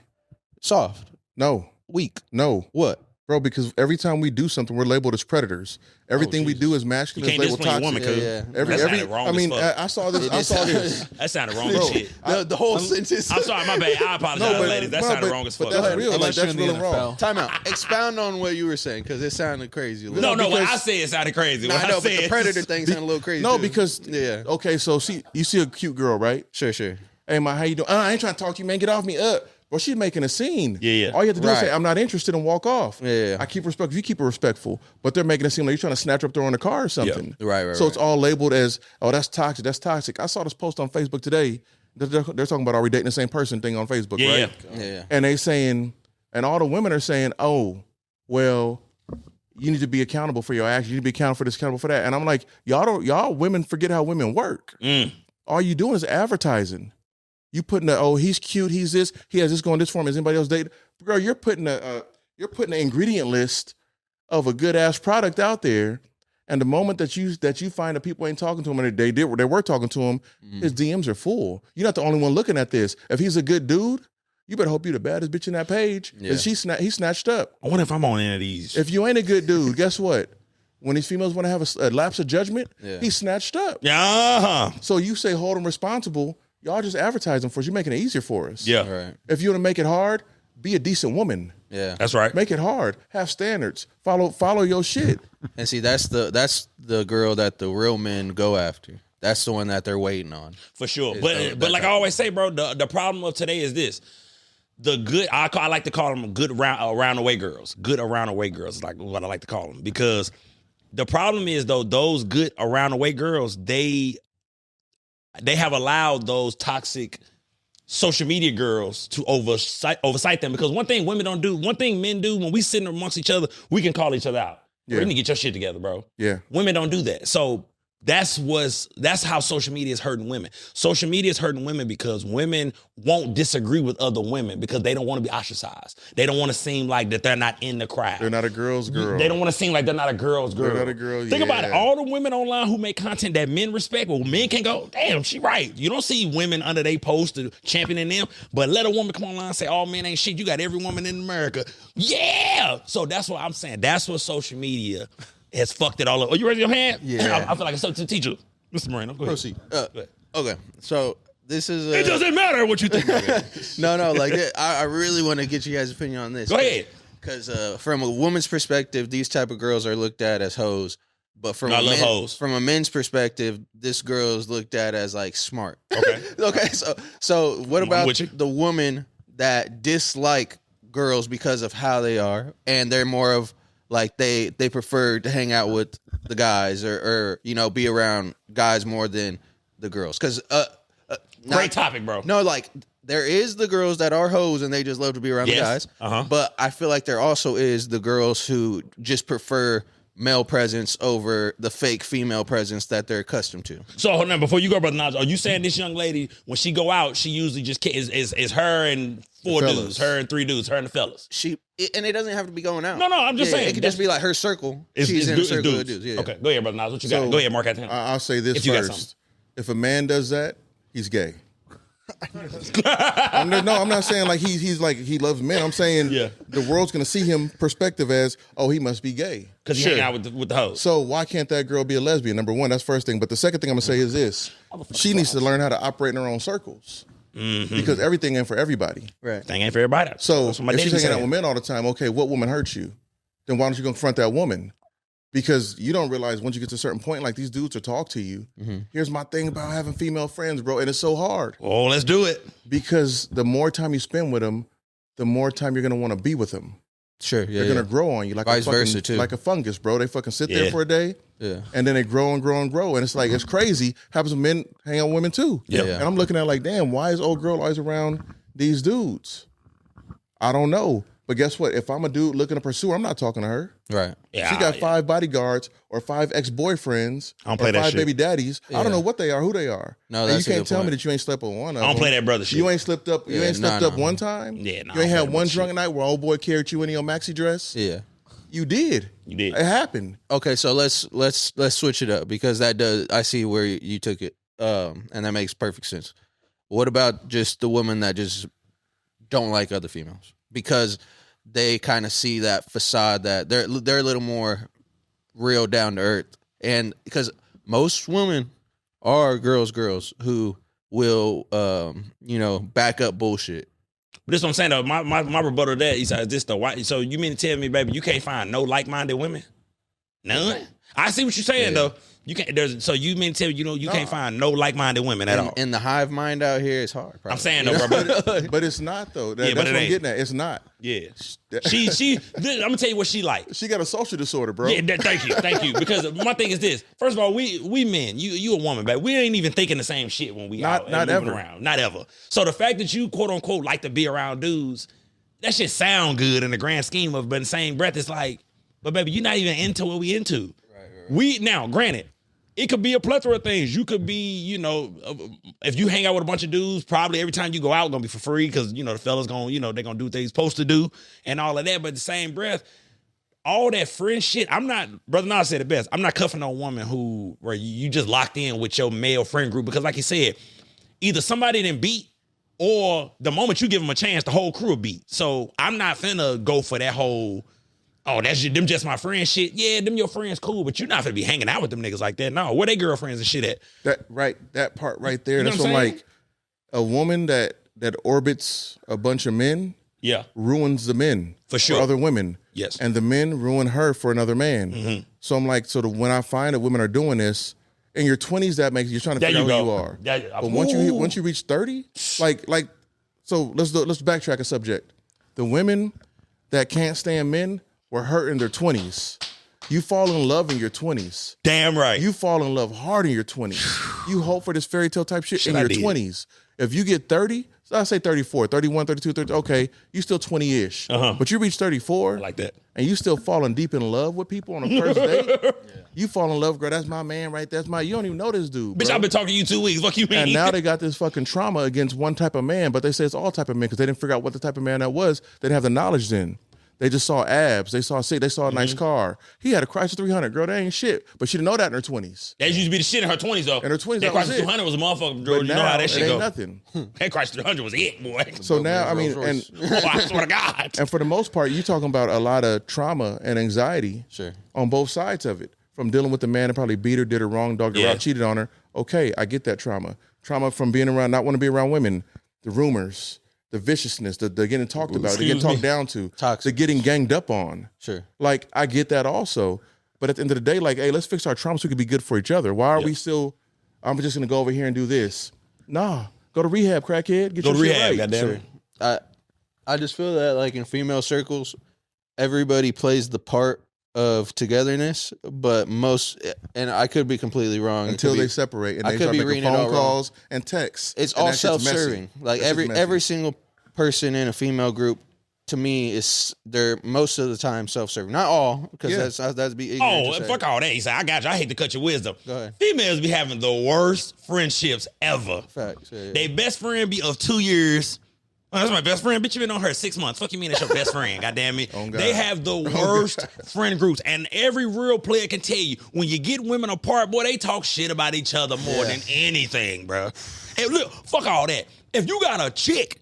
Soft, No. weak. No. What? Bro, because every time we do something, we're labeled as predators. Everything we do is You masculine. can't Is labeled discipline your toxic. woman, cuz. Yeah. Every, That sounded wrong I mean, as fuck. I saw this. I saw this. That sounded wrong Bro, as shit. The whole sentence. I'm sorry, my bad. I apologize, ladies. That sounded wrong as fuck. But that's real. Like, Unless that's you're in the real and wrong. NFL. Time out. Expound on what you were saying because it sounded crazy. a little. No, what because- I said it sounded crazy. No, What I know, I but the said, predator thing sounded a little crazy. No, too. because yeah, okay, so you see a cute girl, right? sure. Hey, man, how you doing? I ain't trying to talk to you, man. Get off me up. Well, she's making a scene. Yeah. All you have to do is say, Right. I'm not interested, and walk off. Yeah. I keep respect. If you keep it respectful, but they're making it seem like you're trying to snatch her up, throw her in the car or something. Right. So it's all labeled as, oh, that's toxic. That's toxic. I saw this post on Facebook today. They're talking about, are we dating the same person thing on Facebook, Yeah, right? Yeah. And they saying, and all the women are saying, oh, well, you need to be accountable for your actions. You need to be accountable for this, accountable for that. And I'm like, y'all women forget how women work. All you doing is advertising. You putting he's cute, he's this, he has this going this for him. Is anybody else dating? Girl, you're putting an ingredient list of a good ass product out there. And the moment that you find that people ain't talking to him and they were talking to him, his DMs are full. You're not the only one looking at this. If he's a good dude, you better hope you the baddest bitch in that page. Yeah. And he snatched up. I wonder if I'm on any of these. If you ain't a good dude, guess what? When these females want to have a lapse of judgment, he's snatched up. Yeah. So you say hold him responsible. Y'all just advertising for us. You're making it easier for us. Yeah. Right. If you want to make it hard, be a decent woman. Yeah. That's right. Make it hard. Have standards. Follow your shit. And see, that's the girl that the real men go after. That's the one that they're waiting on. For sure. Is But like I always say, bro, the problem of today is this. The good, I like to call them good around the way girls. Good around the way girls is like what I like to call them. Because the problem is, though, those good around the way girls, they have allowed those toxic social media girls to oversight them. Because one thing women don't do, one thing men do when we sitting amongst each other, we can call each other out. Yeah. You need to get your shit together, bro. Yeah. Women don't do that. So That's how social media is hurting women. Social media is hurting women because women won't disagree with other women because they don't want to be ostracized. They don't want to seem like that they're not in the crowd. They're not a girl's girl. They don't want to seem like they're not a girl's girl. They're not a girl. Think about it. All the women online who make content that men respect, well, men can go, damn, she right. You don't see women under their post championing them, but let a woman come online and say, all men ain't shit. You got every woman in America. Yeah. So that's what I'm saying. That's what social media has fucked it all up. Are you raising your hand? Yeah. I feel like a substitute teacher. Mr. Moreno, go ahead. Proceed. Okay, so this is It doesn't matter what you think. no, like I really want to get you guys' opinion on this. Go ahead. Because from a woman's perspective, these type of girls are looked at as hoes. But from hoes. From a men's perspective, this girl is looked at as like smart. Okay. Okay. So what about with you. the women that dislike girls because of how they are, and they're more of like they prefer to hang out with the guys or be around guys more than the girls? Because Great topic, bro. no, like there is the girls that are hoes and they just love to be around the guys. Uh-huh. But I feel like there also is the girls who just prefer male presence over the fake female presence that they're accustomed to. So hold on, before you go, Brother Nas, are you saying this young lady, when she go out, she usually just is her and four dudes, her and three dudes, her and the fellas? And it doesn't have to be going out. No, I'm just saying. It could just be like her circle. She's in a circle of dudes. Yeah. Okay, go ahead, Brother Nas. What you got? Go ahead, Mark. I'll say this If you got first. If a man does that, he's gay. I'm not saying like he's like he loves men. I'm saying the world's gonna see him perspective as, oh, he must be gay because he hang out with the hoes. So why can't that girl be a lesbian? Number one, that's first thing. But the second thing I'm gonna say is this: she needs to learn how to operate in her own circles because everything ain't for everybody. Right. Thing ain't for everybody. So if she's hanging out with men all the time, okay, what woman hurt you? Then why don't you confront that woman? Because you don't realize once you get to a certain point, like these dudes will talk to you. Here's my thing about having female friends, bro. And it's so hard. Oh, let's do it. Because the more time you spend with them, the more time you're going to want to be with them. Sure, yeah. They're going to grow on you like Vice versa, too. Like a fungus, bro. They fucking sit there for a day. Yeah. And then they grow and grow and grow. And it's like, it's crazy. Happens with men hang out with women too. Yeah. And I'm looking at it like, damn, why is old girl always around these dudes? I don't know. But guess what? If I'm a dude looking to pursue her, I'm not talking to her. Right. Yeah, She got 5 bodyguards or 5 ex-boyfriends I don't play or that 5 shit. baby daddies. I don't know what they are, who they are. No, And that's you a can't good tell me point. that you ain't slept with one of I don't them. play that brother shit. You ain't slipped up. You Yeah, ain't slipped no. up one time. Yeah, no, You ain't I had don't one play that drunken night where old boy carried you in your maxi dress. Yeah. You did. You did. It happened. Okay, so let's switch it up because that does. I see where you took it, and that makes perfect sense. What about just the women that just don't like other females because they kind of see that facade that they're a little more real down to earth, and because most women are girls who will back up bullshit. But this is what I'm saying though. My rebuttal to that is this though. Why? So you mean to tell me, baby, you can't find no like-minded women? None. I see what you're saying though. You can't. So you mean to tell me you can't find no like-minded women at all? And the hive mind out here is hard. Probably. I'm saying though, bro. But it's not though. Yeah, That's but what it I'm ain't. getting at. It's not. Yeah. She. I'm gonna tell you what she like. She got a social disorder, bro. Yeah, thank you. Because my thing is this. First of all, we men, you a woman, baby. We ain't even thinking the same shit when we out and moving ever. around. Not ever. So the fact that you quote unquote like to be around dudes, that shit sound good in the grand scheme of, but in the same breath, it's like, but baby, you're not even into what we into. Right. We now, granted, it could be a plethora of things. You could be, if you hang out with a bunch of dudes, probably every time you go out, gonna be for free because the fellas gonna, they're gonna do what they supposed to do and all of that. But in the same breath, all that friend shit, Brother Nas said it best. I'm not cuffing no woman where you just locked in with your male friend group because, like you said, either somebody didn't beat or the moment you give them a chance, the whole crew will beat. So I'm not finna go for that whole, oh, them just my friends shit. Yeah, them your friends cool, but you're not finna be hanging out with them niggas like that. No, where they girlfriends and shit at? That part right there. You know That's what what I'm I'm like. A woman that orbits a bunch of men Yeah, ruins the men For sure. for other women. Yes. And the men ruin her for another man. So I'm like, when I find that women are doing this in your 20s, that makes you're trying to There figure you out who go. you are. That- But Ooh. once you reach 30, so let's backtrack a subject. The women that can't stand men were hurt in their 20s. You fall in love in your 20s. damn right. You fall in love hard in your 20s. you hope for this fairy tale type shit Shit in I your did. 20s. If you get 30, so I say 34, 31, 32, 30, okay, you still 20-ish. But you reach 34 I like that. and you still falling deep in love with people on the first date. You fall in love, girl, that's my man right there. You don't even know this dude, Bitch, bro. I've been talking to you 2 weeks. Fuck you mean? And now they got this fucking trauma against one type of man, but they say it's all type of men because they didn't figure out what the type of man that was. They didn't have the knowledge then. They just saw abs. They saw a nice car. He had a Chrysler 300. Girl, that ain't shit. But she didn't know that in her 20s. That used to be the shit in her 20s, though. In her 20s, that that was Chrysler it. 200 was a motherfucker, But George. You know now, how that it shit ain't go. nothing. That Chrysler 200 was it, boy. So now, I mean, and Oh, I swear to God. and for the most part, you're talking about a lot of trauma and anxiety Sure. on both sides of it. From dealing with the man that probably beat her, did her wrong, dogged her Yeah. out, cheated on her. Okay, I get that trauma. Trauma from being around, not want to be around women, the rumors, the viciousness, the getting talked about, the getting Excuse me. talked down to, Toxic. the getting ganged up on. Sure. Like, I get that also. But at the end of the day, like, hey, let's fix our trauma so we can be good for each other. Why are we still, I'm just going to go over here and do this? Nah, go to rehab, crackhead. Get Go your to shit rehab, right. goddamn it. I just feel that like in female circles, everybody plays the part of togetherness, but and I could be completely wrong. It Until could they be- separate and I they could start be making reading it phone all wrong. calls and texts. It's And all that shit's messy. self-serving. Like That shit's messy. every single person in a female group, to me, they're most of the time self-serving. Not all, because that'd be ignorant Oh, to say. fuck all that. He said, I got you. I hate to cut your wisdom. Go ahead. Females be having the worst friendships ever. Facts. Yeah. They best friend be of 2 years. Oh, that's my best friend. Bitch, you been on her 6 months. Fuck you mean that's your best friend? God damn it. Oh, God. They have the worst friend groups. And every real player can tell you, when you get women apart, boy, they talk shit about each other more than anything, bro. And look, fuck all that. If you got a chick,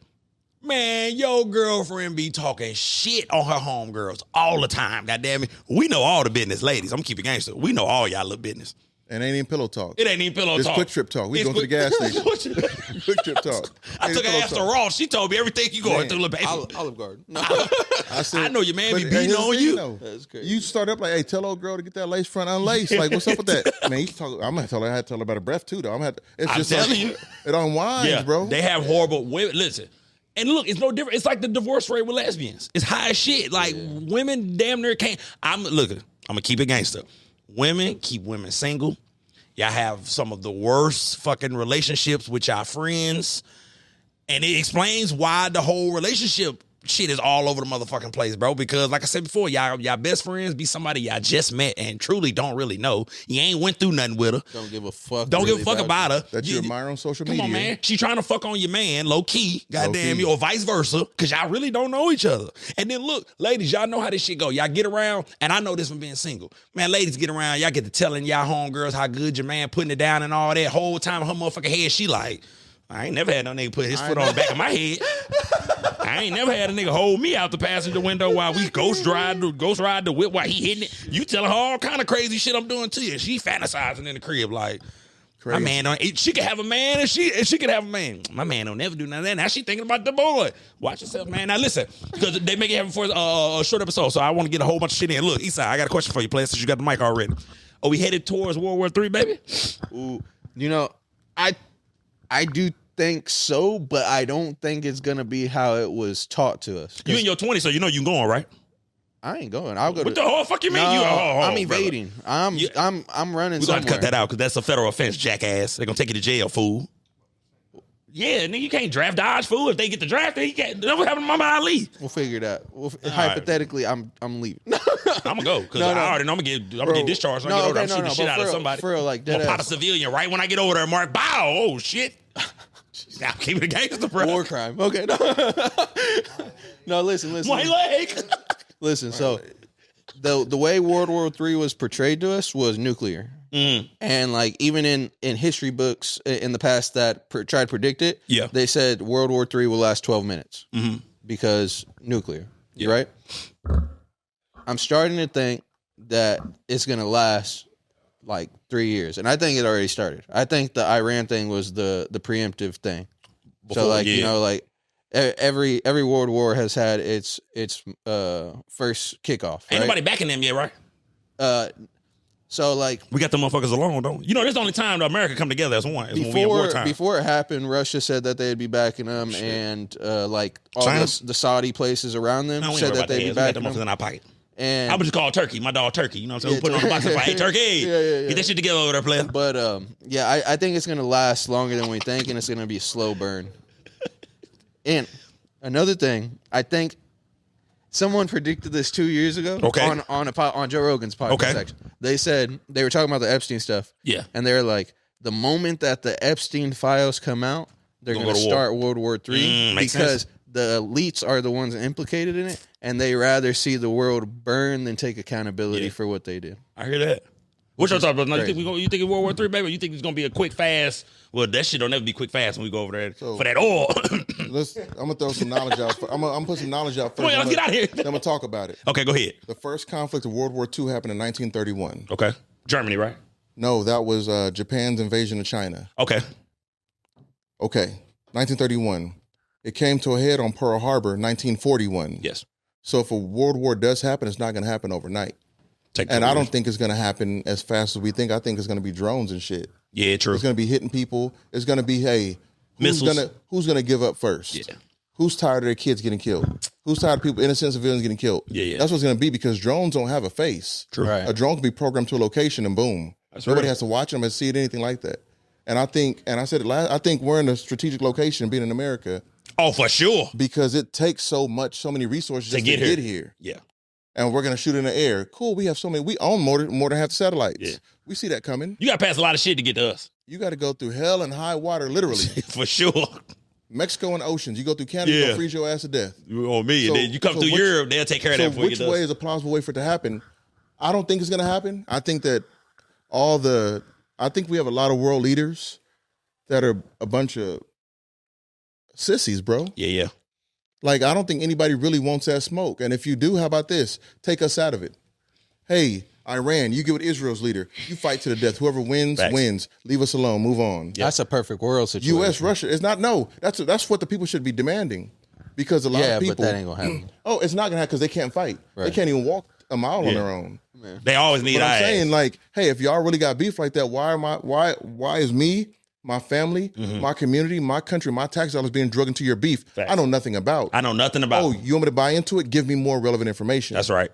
man, your girlfriend be talking shit on her homegirls all the time. God damn it. We know all the business, ladies. I'm keeping gangster. We know all y'all little business. And ain't even pillow talk. It ain't even pillow It's talk. quick trip talk. We It's going to the gas station. quick- Quick trip talk. I took her ass to Ross. She told me everything you going Man, through, little baby. Olive Garden. No. I know your man be but beating here's the on thing, you. though. That's crazy. You start up like, hey, tell old girl to get that lace front unlaced. Like, what's up with that? Man, I'm gonna tell her. I had to tell her about her breath too, though. It's I'm just telling like, you. it unwinds, Yeah, bro. they have horrible women. Listen, and look, it's no different. It's like the divorce rate with lesbians. It's high as shit. Like women damn near can't. I'm gonna keep it gangster. Women keep women single. Y'all have some of the worst fucking relationships with y'all friends. And it explains why the whole relationship shit is all over the motherfucking place, bro. Because like I said before, y'all best friends be somebody y'all just met and truly don't really know. You ain't went through nothing with her. Don't give a fuck. Don't really give a fuck about her. That you admire on social Come media. on, man. She trying to fuck on your man, low key, goddamn key. you, or vice versa, because y'all really don't know each other. And then look, ladies, y'all know how this shit go. Y'all get around, and I know this from being single. Man, ladies get around, y'all get to telling y'all homegirls how good your man putting it down and all that. Whole time her motherfucking head, she like, I ain't never had no nigga put his foot on the back of my head. I ain't never had a nigga hold me out the passenger window while we ghost ride the whip while he hitting it. You telling her all kind of crazy shit I'm doing to you. She fantasizing in the crib like, my man don't. She could have a man, and she could have a man. My man don't never do none of that. Now she thinking about the boy. Watch yourself, man. Now listen, because they make it happen for a short episode, so I want to get a whole bunch of shit in. Look, Esai, I got a question for you, player, since you got the mic already. Are we headed towards World War III, baby? Ooh, you know, I do think so, but I don't think it's gonna be how it was taught to us. You in your 20s, so you know you going, right? I ain't going. I'll go What to. the whole fuck you mean? No, I'm I'm evading. I'm running. We're gonna somewhere. have to cut that out because that's a federal offense, jackass. They're gonna take you to jail, fool. Yeah, nigga, you can't draft dodge, fool. If they get the draft, then you can't. That's what happened to Mama Ali. We'll figure it out. Hypothetically, I'm leaving. I'm gonna go because No, I no. already know I'm gonna get discharged. When I get over there, I'm shooting the shit out of somebody. For real, like I'm dead gonna pop a ass. civilian right when I get over there, Mark. Bow. Oh shit. Now keep it a gangster, bro. War crime. Okay. No, listen. My leg. Listen, so the way World War III was portrayed to us was nuclear. And like even in history books in the past that tried to predict it, Yeah. they said World War III will last 12 minutes because nuclear, right? I'm starting to think that it's going to last like 3 years. And I think it already started. I think the Iran thing was the preemptive thing. Before, so like, yeah. you know, like every world war has had its first kickoff. Ain't right? nobody backing them yet, right? So like We got them motherfuckers alone, don't we? You know, this is the only time America come together as one. Is when we in wartime. before it happened, Russia said that they'd be backing them, and like all China? the Saudi places around them No, we ain't said worried that about they'd be that. We got backing them motherfuckers them. in our pocket. And I would just call Turkey, my dog Turkey. You know what I'm saying? Put it on the box and say, hey, Turkey. Yeah. Get that shit together over there, player. But I think it's gonna last longer than we think, and it's gonna be a slow burn. And another thing, I think someone predicted this 2 years ago. Okay. On Joe Rogan's podcast section. They said they were talking about the Epstein stuff. Yeah. And they were like, the moment that the Epstein files come out, they're gonna start World War III because the elites are the ones implicated in it, and they rather see the world burn than take accountability for what they did. I hear that. What y'all talking about? You think it's World War III, baby? You think it's gonna be a quick, fast? Well, that shit don't never be quick, fast when we go over there for that oil. I'm gonna throw some knowledge out. I'm gonna put some knowledge out first. Come on, let's get out of here. Then I'm gonna talk about it. Okay, go ahead. The first conflict of World War II happened in 1931. Okay, Germany, right? No, that was Japan's invasion of China. Okay. 1931. It came to a head on Pearl Harbor, 1941. Yes. So if a world war does happen, it's not going to happen overnight. And I don't think it's going to happen as fast as we think. I think it's going to be drones and shit. Yeah, true. It's going to be hitting people. It's going to be, hey, who's going to give up first? Yeah. Who's tired of their kids getting killed? Who's tired of people, innocent civilians getting killed? Yeah. That's what's going to be because drones don't have a face. True. Right. A drone can be programmed to a location and boom. Nobody has to watch them and see it, anything like that. And I think, and I said it last, I think we're in a strategic location being in America. Oh, for sure. Because it takes so many resources to get here. Yeah. And we're going to shoot in the air. Cool, we have we own more than half the satellites. Yeah. We see that coming. You got to pass a lot of shit to get to us. You got to go through hell and high water, literally. For sure. Mexico and oceans. You go through Canada, you go freeze your ass to death. On me. And then you come through Europe, they'll take care of that before you get to us. Which way is a plausible way for it to happen? I don't think it's going to happen. I think that I think we have a lot of world leaders that are a bunch of sissies, bro. Yeah. Like, I don't think anybody really wants that smoke. And if you do, how about this? Take us out of it. Hey, Iran, you get with Israel's leader. You fight to the death. Whoever wins, wins. Leave us alone. Move on. That's a perfect world situation. U.S., Russia. It's not, no. That's what the people should be demanding. Because a lot of people. But that ain't going to happen. Oh, it's not going to happen because they can't fight. Right. They can't even walk a mile on their own. Man. They always need I'm saying, like, hey, if y'all really got beef like that, why is me, my family, my community, my country, my tax dollars being drugged into your beef? Facts. I know nothing about. Oh, you want me to buy into it? Give me more relevant information. That's right.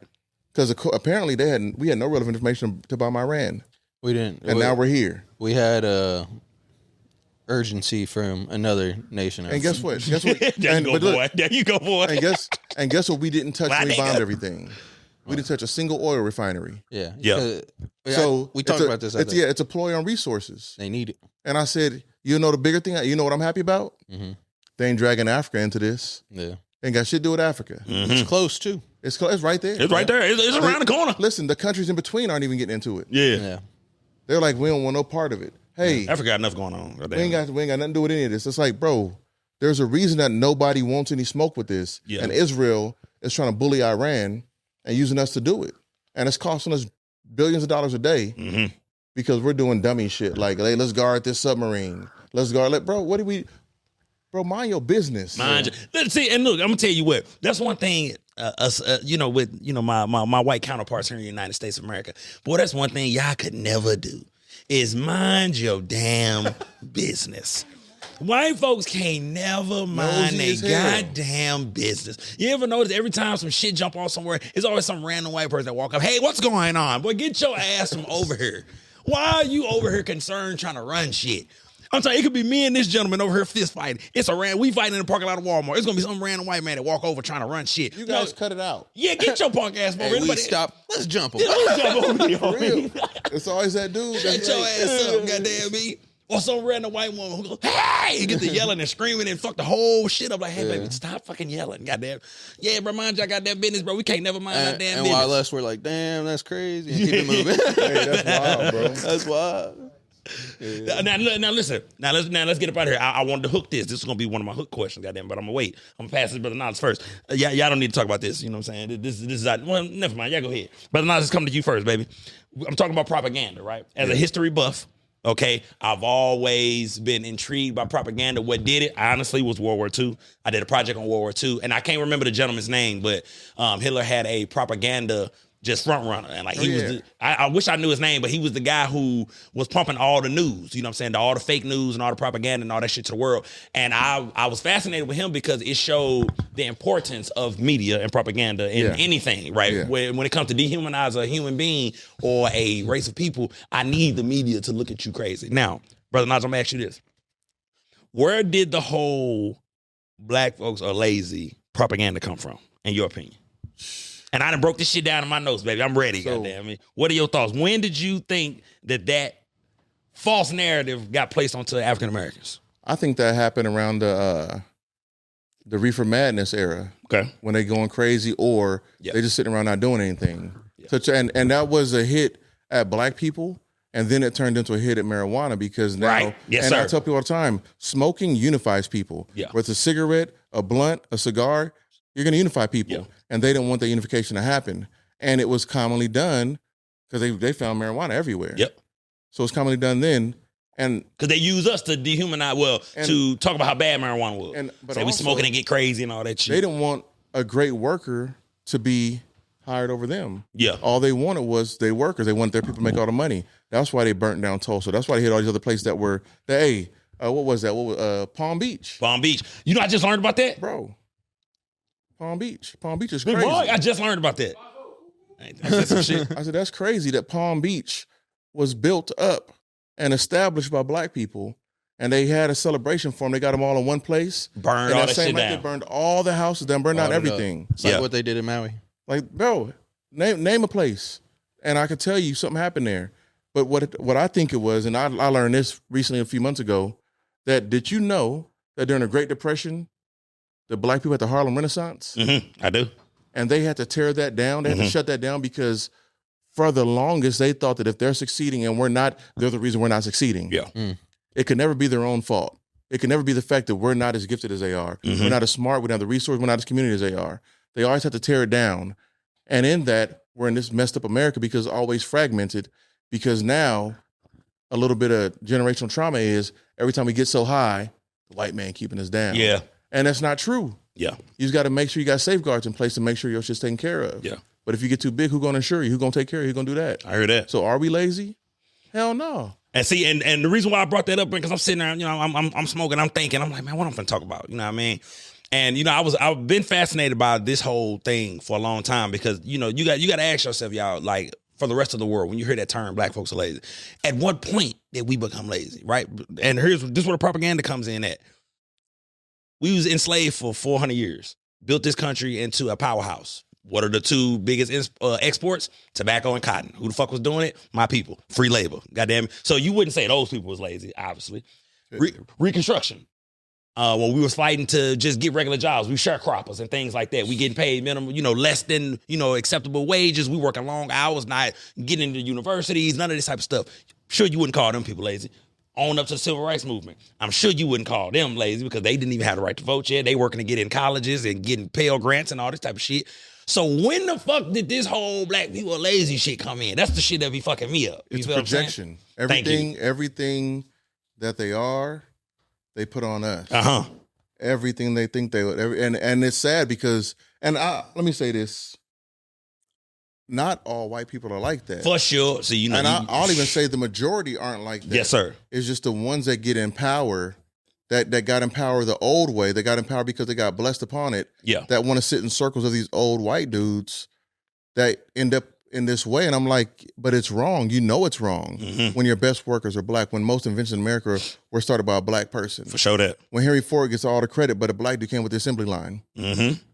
Because apparently we had no relevant information to buy Iran. We didn't. And now we're here. We had urgency from another nation. And guess what? There you go, boy. And guess what? We didn't touch when we bombed everything. We didn't touch a single oil refinery. Yeah. So we talked about this. It's a ploy on resources. They need it. And I said, you know the bigger thing? You know what I'm happy about? Mm-hmm. They ain't dragging Africa into this. Yeah. Ain't got shit to do with Africa. Mm-hmm. It's close, too. It's right there. It's right there. It's around the corner. Listen, the countries in between aren't even getting into it. Yeah. They're like, we don't want no part of it. Hey. Africa got enough going on. We ain't got nothing to do with any of this. It's like, bro, there's a reason that nobody wants any smoke with this. Yeah. And Israel is trying to bully Iran and using us to do it. And it's costing us billions of dollars a day because we're doing dummy shit. Like, hey, let's guard this submarine. Let's guard, bro, what do we, bro, mind your business. See, and look, I'm going to tell you what, that's one thing, with, my white counterparts here in the United States of America. Boy, that's one thing y'all could never do is mind your damn business. White folks can't never mind their goddamn business. You ever notice every time some shit jump off somewhere, it's always some random white person that walk up, hey, what's going on? Boy, get your ass from over here. Why are you over here concerned trying to run shit? I'm telling you, it could be me and this gentleman over here fist fighting. We fighting in the parking lot of Walmart. It's going to be some random white man that walk over trying to run shit. You guys cut it out. Yeah, get your punk ass over. Hey, stop. Let's jump over. Let's jump over here. For real. It's always that dude. Shut your ass up, goddamn me. Or some random white woman who goes, hey, you get to yelling and screaming and fuck the whole shit up like, hey, baby, stop fucking yelling, goddamn. Yeah, bro, mind y'all goddamn business, bro. We can't never mind our damn business. And while us, we're like, damn, that's crazy. And keep it moving. Hey, that's wild, bro. That's wild. Yeah. Now listen. Let's get up out of here. I wanted to hook this. This is gonna be one of my hook questions, goddamn. But I'm gonna wait. I'm gonna pass this Brother Nas first. Y'all don't need to talk about this. You know what I'm saying? This is well, never mind. Y'all go ahead. Brother Nas is coming to you first, baby. I'm talking about propaganda, right? As a history buff, okay, I've always been intrigued by propaganda. What did it, honestly, was World War II. I did a project on World War II, and I can't remember the gentleman's name, but Hitler had a propaganda just front runner. And like he was, I wish I knew his name, but he was the guy who was pumping all the news. You know what I'm saying? All the fake news and all the propaganda and all that shit to the world. And I was fascinated with him because it showed the importance of media and propaganda in anything, right? Yeah. When it comes to dehumanize a human being or a race of people, I need the media to look at you crazy. Now, Brother Naj, I'm gonna ask you this. Where did the whole black folks are lazy propaganda come from, in your opinion? And I done broke this shit down in my notes, baby. I'm ready, goddamn me. What are your thoughts? When did you think that false narrative got placed onto African Americans? I think that happened around the Reefer Madness era. Okay. When they going crazy or they just sitting around not doing anything. Yeah. And that was a hit at black people, and then it turned into a hit at marijuana because now, Yes, and sir. I tell people all the time, smoking unifies people. Yeah. Whether it's a cigarette, a blunt, a cigar, you're going to unify people. Yeah. And they didn't want that unification to happen. And it was commonly done because they found marijuana everywhere. Yep. So it's commonly done then. And because they use us to dehumanize, to talk about how bad marijuana was. But say we also, smoking and get crazy and all that shit. They didn't want a great worker to be hired over them. Yeah. All they wanted was their workers. They wanted their people to make all the money. That's why they burnt down Tulsa. That's why they hit all these other places that were, what was that? What was Palm Beach? Palm Beach. You know, I just learned about that. Bro. Palm Beach. Palm Beach is Big crazy. boy, I just learned about that. That's some shit. I said, that's crazy that Palm Beach was built up and established by black people, and they had a celebration for them. They got them all in one place. Burned and all that that shit night, down. they burned all the houses down, burned out everything. It's like what they did in Maui. Like, bro, name a place. And I could tell you something happened there. But what I think it was, and I learned this recently a few months ago, that did you know that during the Great Depression, the black people had the Harlem Renaissance? Mm-hmm. I do. And they had to tear that down. They had to shut that down because for the longest, they thought that if they're succeeding and we're not, they're the reason we're not succeeding. Yeah. It could never be their own fault. It can never be the fact that we're not as gifted as they are. We're not as smart. We don't have the resources. We're not as community as they are. They always have to tear it down. And in that, we're in this messed up America because it's always fragmented. Because now, a little bit of generational trauma is every time we get so high, the white man keeping us down. Yeah. And that's not true. Yeah. You just got to make sure you got safeguards in place to make sure your shit's taken care of. Yeah. But if you get too big, who's going to insure you? Who's going to take care of you? Who's going to do that? I heard that. So are we lazy? Hell no. And see, and the reason why I brought that up because I'm sitting there, you know, I'm smoking, I'm thinking, I'm like, man, what I'm gonna talk about? You know what I mean? And you know, I've been fascinated by this whole thing for a long time because you know, you got to ask yourself, y'all, like for the rest of the world, when you hear that term, black folks are lazy, at what point did we become lazy, right? And this is where the propaganda comes in at. We was enslaved for 400 years, built this country into a powerhouse. What are the two biggest exports? Tobacco and cotton. Who the fuck was doing it? My people. Free labor. Goddamn it. So you wouldn't say those people was lazy, obviously. Reconstruction. When we was fighting to just get regular jobs, we sharecroppers and things like that. We getting paid minimum, you know, less than, you know, acceptable wages. We working long hours, not getting into universities, none of this type of stuff. Sure, you wouldn't call them people lazy. On up to the civil rights movement. I'm sure you wouldn't call them lazy because they didn't even have the right to vote yet. They working to get in colleges and getting Pell Grants and all this type of shit. So when the fuck did this whole black people lazy shit come in? That's the shit that be fucking me up. You It's feel projection. what I'm saying? Everything that they are, they put on us. Uh-huh. Everything they think they would. And it's sad because, let me say this. Not all white people are like that. For sure. So, you know. And I'll even say the majority aren't like that. Yes, sir. It's just the ones that get in power, that got in power the old way. They got in power because they got blessed upon it. Yeah. That want to sit in circles of these old white dudes that end up in this way. And I'm like, but it's wrong. You know it's wrong. When your best workers are black, when most inventions in America were started by a black person. For sure that. When Henry Ford gets all the credit, but a black dude came with the assembly line.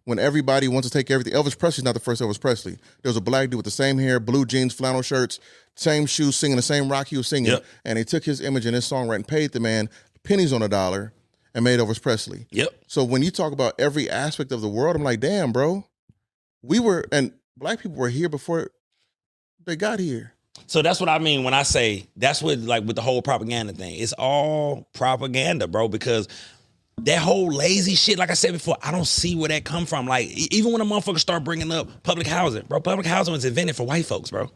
When everybody wants to take everything. Elvis Presley's not the first Elvis Presley. There was a black dude with the same hair, blue jeans, flannel shirts, same shoes, singing the same rock he was singing. Yep. And they took his image and his songwriting, paid the man pennies on a dollar, and made Elvis Presley. Yep. So when you talk about every aspect of the world, I'm like, damn, bro. And black people were here before they got here. So that's what I mean when I say that's what, like, with the whole propaganda thing. It's all propaganda, bro, because that whole lazy shit, like I said before, I don't see where that come from. Like, even when a motherfucker start bringing up public housing, bro, public housing was invented for white folks, bro.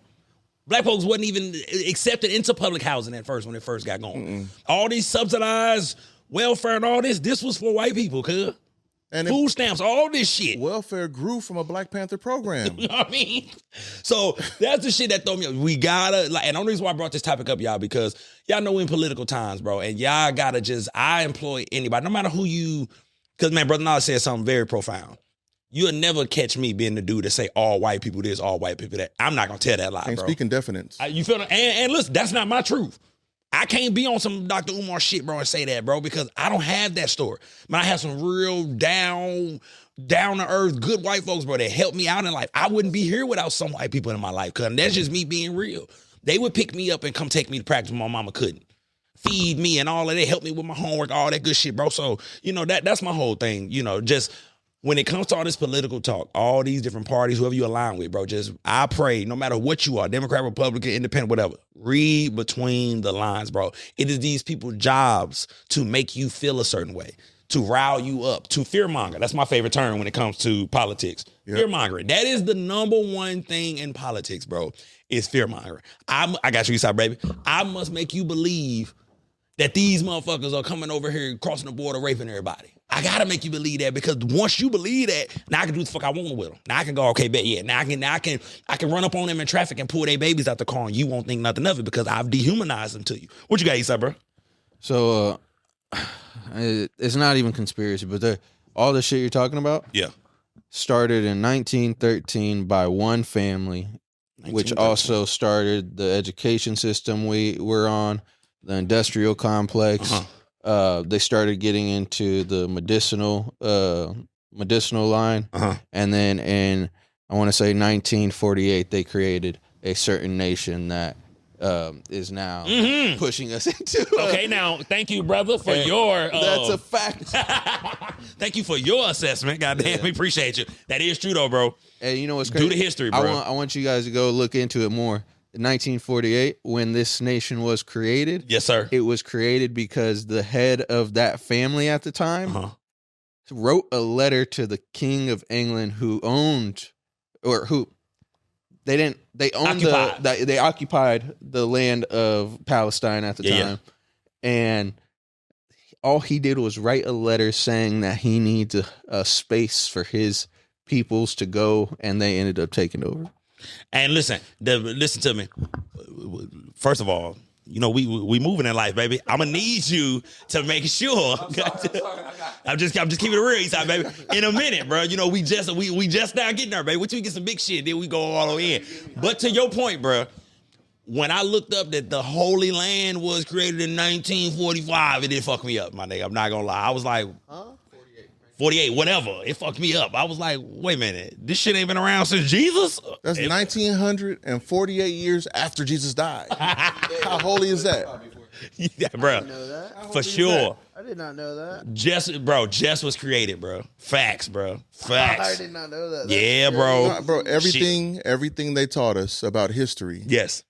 Black folks wasn't even accepted into public housing at first when it first got going. All these subsidized welfare and all this was for white people, cuz. And food stamps, all this shit. welfare grew from a Black Panther program. You know what I mean? So that's the shit that throw me up. We gotta, like, and the only reason why I brought this topic up, y'all, because y'all know we're in political times, bro. And y'all gotta I employ anybody, no matter who you, because, man, Brother Knowledge said something very profound. You'll never catch me being the dude that say all white people this, all white people that. I'm not gonna tell that lie, And bro. speaking definites. You feel? And listen, that's not my truth. I can't be on some Dr. Umar shit, bro, and say that, bro, because I don't have that story. Man, I have some real down to earth, good white folks, bro, that helped me out in life. I wouldn't be here without some white people in my life, cause that's just me being real. They would pick me up and come take me to practice when my mama couldn't. Feed me and all of that, help me with my homework, all that good shit, bro. So, that's my whole thing, just when it comes to all this political talk, all these different parties, whoever you align with, bro, I pray, no matter what you are, Democrat, Republican, Independent, whatever, read between the lines, bro. It is these people's jobs to make you feel a certain way, to rile you up, to fearmonger. That's my favorite term when it comes to politics. Yep. Fearmongering. That is the number one thing in politics, bro, is fearmongering. I got you, Eastside, baby. I must make you believe that these motherfuckers are coming over here, crossing the border, raping everybody. I gotta make you believe that, because once you believe that, now I can do the fuck I want with them. Now I can go, okay, bet, yeah. Now I can run up on them in traffic and pull their babies out the car, and you won't think nothing of it because I've dehumanized them to you. What you got, Eastside, bro? So it's not even conspiracy, but all the shit you're talking about, started in 1913 by one family, which also started the education system we're on. The industrial complex. They started getting into the medicinal line, and then in, I want to say, 1948, they created a certain nation that is now pushing us into. Okay, now thank you, brother, for your. That's a fact. Thank you for your assessment. Goddamn, we appreciate you. That is true, though, bro. And you know what's crazy? Do the history, bro. I want you guys to go look into it more. In 1948, when this nation was created, yes, sir, it was created because the head of that family at the time wrote a letter to the King of England, who occupied the land of Palestine at the time, and all he did was write a letter saying that he needs a space for his peoples to go, and they ended up taking over. And listen to me. First of all, we moving in life, baby. I'm gonna need you to make sure. I'm just keeping it real, Eastside, baby. In a minute, bro. We just now getting there, baby. We get some big shit, then we go all the way in. But to your point, bro, when I looked up that the Holy Land was created in 1945, it did fuck me up, my nigga. I'm not gonna lie. I was like, 48, whatever. It fucked me up. I was like, wait a minute. This shit ain't been around since Jesus? That's 1948 years after Jesus died. How holy is that? Yeah, bro. For sure. I did not know that. Jess was created, bro. Facts, bro. Facts. I did not know that. Yeah, bro. Bro, everything they taught us about history, yes,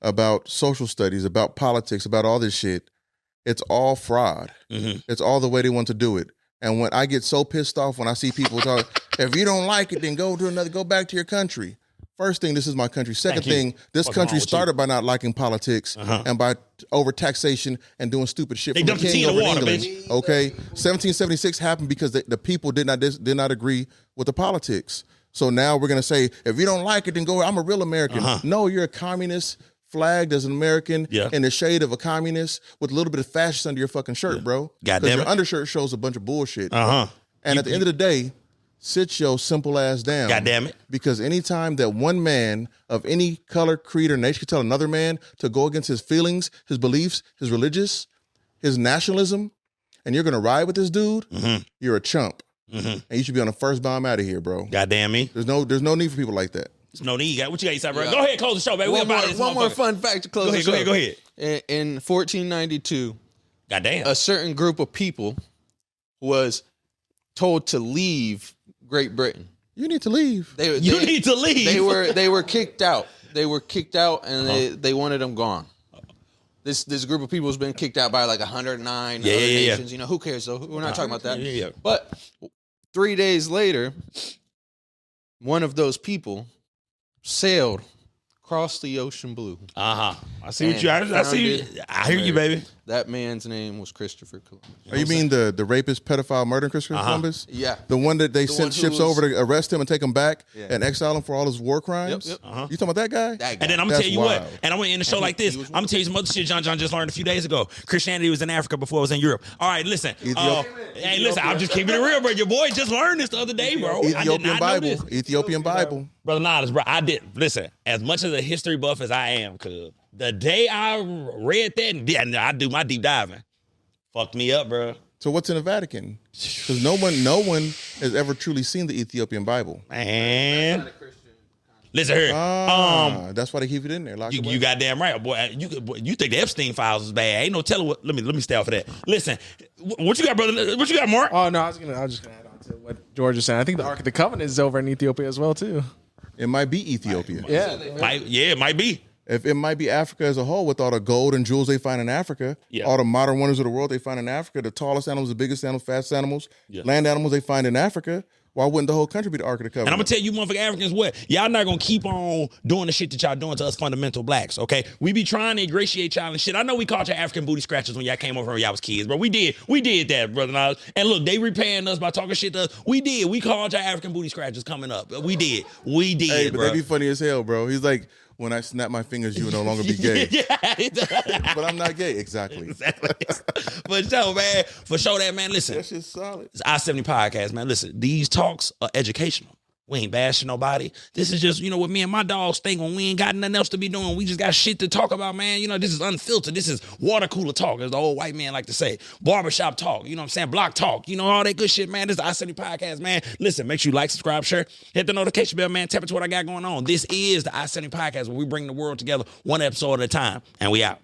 about social studies, about politics, about all this shit, it's all fraud. It's all the way they want to do it. And when I get so pissed off when I see people talk, if you don't like it, then go back to your country. First thing, this is my country. Second thing, this country started by not liking politics and by over taxation and doing stupid shit. They from dumped the the tea king in the over water, England. bitch. Okay, 1776 happened because the people did not agree with the politics. So now we're gonna say, if you don't like it, then go. I'm a real American. No, you're a communist, flagged as an American in the shade of a communist with a little bit of fascist under your fucking shirt, bro. Goddamn it. Your undershirt shows a bunch of bullshit. And at the end of the day, sit your simple ass down. Goddamn it. Because anytime that one man of any color, creed, or nation can tell another man to go against his feelings, his beliefs, his religious, his nationalism, and you're gonna ride with this dude, you're a chump. And you should be on the first bomb out of here, bro. Goddamn me. There's no need for people like that. There's no need. What you got, Eastside, bro? Go ahead, close the show, baby. One more fun fact to close the show. Go ahead. In 1492, goddamn, a certain group of people was told to leave Great Britain. You need to leave. You need to leave. They were kicked out. They were kicked out, and they wanted them gone. This group of people has been kicked out by like 109 other nations. You know, who cares though? We're not talking about that. Yeah. But 3 days later, one of those people sailed across the ocean blue. I see what you. I see you. I hear you, baby. That man's name was Christopher Columbus. Oh, you mean the rapist, pedophile, murdering Christopher Columbus? Yeah. The one that they sent one who ships was- over to arrest him and take him back Yeah. and exile him for all his war crimes? Yep. You talking about that guy? That guy. And then I'm gonna That's tell you wild. what, and I'm gonna end the show like this. I'm gonna tell you some other shit John just learned a few days ago. Christianity was in Africa before it was in Europe. All right, listen. Hey, listen, I'm just keeping it real, bro. Your boy just learned this the other day, bro. I did Ethiopian not know Bible. this. Ethiopian Bible. Brother Niles, bro, I did. Listen, as much of a history buff as I am, cuz the day I read that, and I do my deep diving, fucked me up, bro. So what's in the Vatican? Because no one has ever truly seen the Ethiopian Bible. Man. Listen here. That's why they keep it in there. Locked away. You goddamn right, boy. You think the Epstein files was bad? Ain't no telling what. Let me stay off of that. Listen, what you got, brother? What you got, Mark? Oh no, I was just gonna add on to what George was saying. I think the Ark of the Covenant is over in Ethiopia as well too. It might be Ethiopia. It might be. If it might be Africa as a whole, with all the gold and jewels they find in Africa, all the modern wonders of the world they find in Africa, the tallest animals, the biggest animals, fast animals, land animals they find in Africa. Why wouldn't the whole country be the Ark of the Covenant? And I'm gonna tell you, motherfucking Africans, what y'all not gonna keep on doing the shit that y'all doing to us fundamental blacks. Okay, we be trying to ingratiate y'all and shit. I know we called y'all African booty scratchers when y'all came over when y'all was kids, bro. We did that, brother. Niles. And look, they repaying us by talking shit to us. We did. We called y'all African booty scratchers coming up. We did. Hey, but bro. that'd be funny as hell, bro. He's like, when I snap my fingers, you will no longer be gay. But I'm not gay. Exactly. For sure, man. For sure, that man. Listen, That shit's solid. it's I-70 podcast, man. Listen, these talks are educational. We ain't bashing nobody. This is just, what me and my dogs think when we ain't got nothing else to be doing. We just got shit to talk about, man. This is unfiltered. This is water cooler talk, as the old white man like to say. Barbershop talk, you know what I'm saying? Block talk, all that good shit, man. This is the I-70 podcast, man. Listen, make sure you like, subscribe, share, hit the notification bell, man. Tap into what I got going on. This is the I-70 podcast where we bring the world together one episode at a time. And we out.